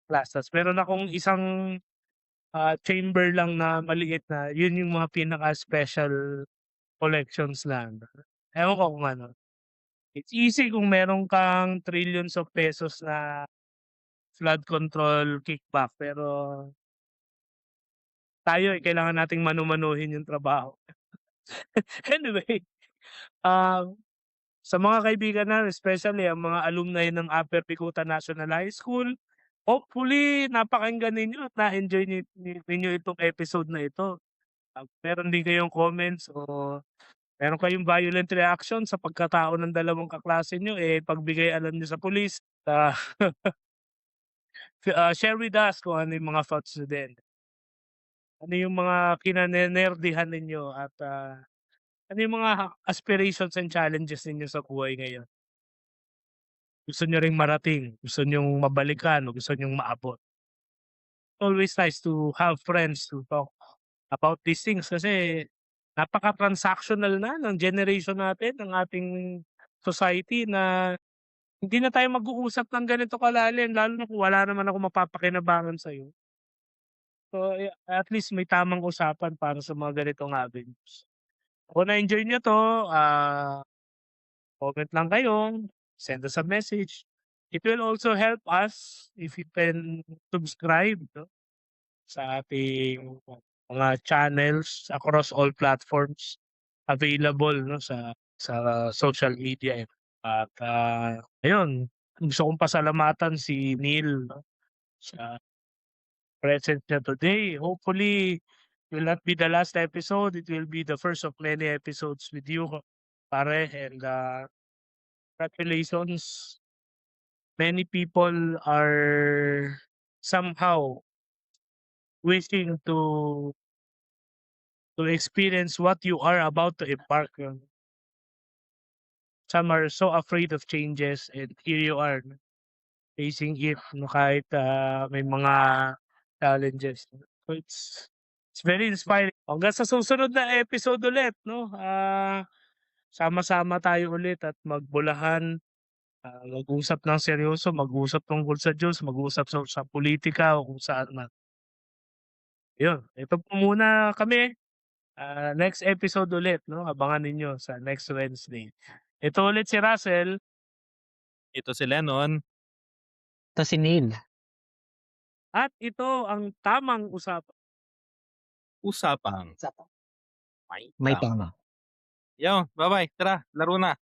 class, ta's meron akong isang, chamber lang na maliit na yun yung mga pinaka-special collections lang. Ewan ko kung ano. It's easy kung meron kang trillions of pesos na flood control kickback, pero tayo, kailangan nating manu-manuhin yung trabaho. Anyway, um, sa mga kaibigan namin, especially ang mga alumni ng Upper Bikutan National High School, hopefully napakinggan ninyo at na-enjoy ninyo itong episode na ito. Meron din kayong comments o meron kayong violent reaction sa pagkatao ng dalawang kaklase niyo, pagbigay alam niyo sa pulis, share with us kung ano yung mga thoughts niyo din. Ano yung mga kinanenerdihan ninyo at, ano yung mga aspirations and challenges ninyo sa buhay ngayon? Gusto niyo ring marating, gusto niyong mabalikan o gusto niyong maabot? Always nice to have friends to talk about these things kasi napaka-transactional na ng generation natin, ng ating society na hindi na tayo mag-uusap ng ganito kalalim lalo na kung wala naman akong mapapakinabangan sa'yo. So, at least may tamang usapan para sa mga ganitong avenues. Kung na-enjoy niyo 'to, comment lang kayo, send us a message. It will also help us if you can subscribe 'no, sa ating mga channels across all platforms available 'no, sa social media, At, ayun, gusto kong pasalamatan si Neil 'no, sa presence niya today. Hopefully, it will not be the last episode, it will be the first of many episodes with you, pare, and, congratulations. Many people are somehow wishing to experience what you are about to embark on. Some are so afraid of changes and here you are facing it no, kahit, may mga challenges. So it's very inspiring. Hanggang sa susunod na episode ulit 'no, sama-sama tayo ulit at magbulahan, mag-usap ng seryoso, mag-usap tungkol sa Diyos, mag-usap sa pulitika o kung saan man. Yun, ito po muna kami, next episode ulit 'no, abangan ninyo sa next Wednesday. Ito ulit si Russell. Ito si Lennon. Ito si Neil. At ito ang tamang usapan. Usapang may May tama. tama. Yo, bye-bye. Tara, laro na.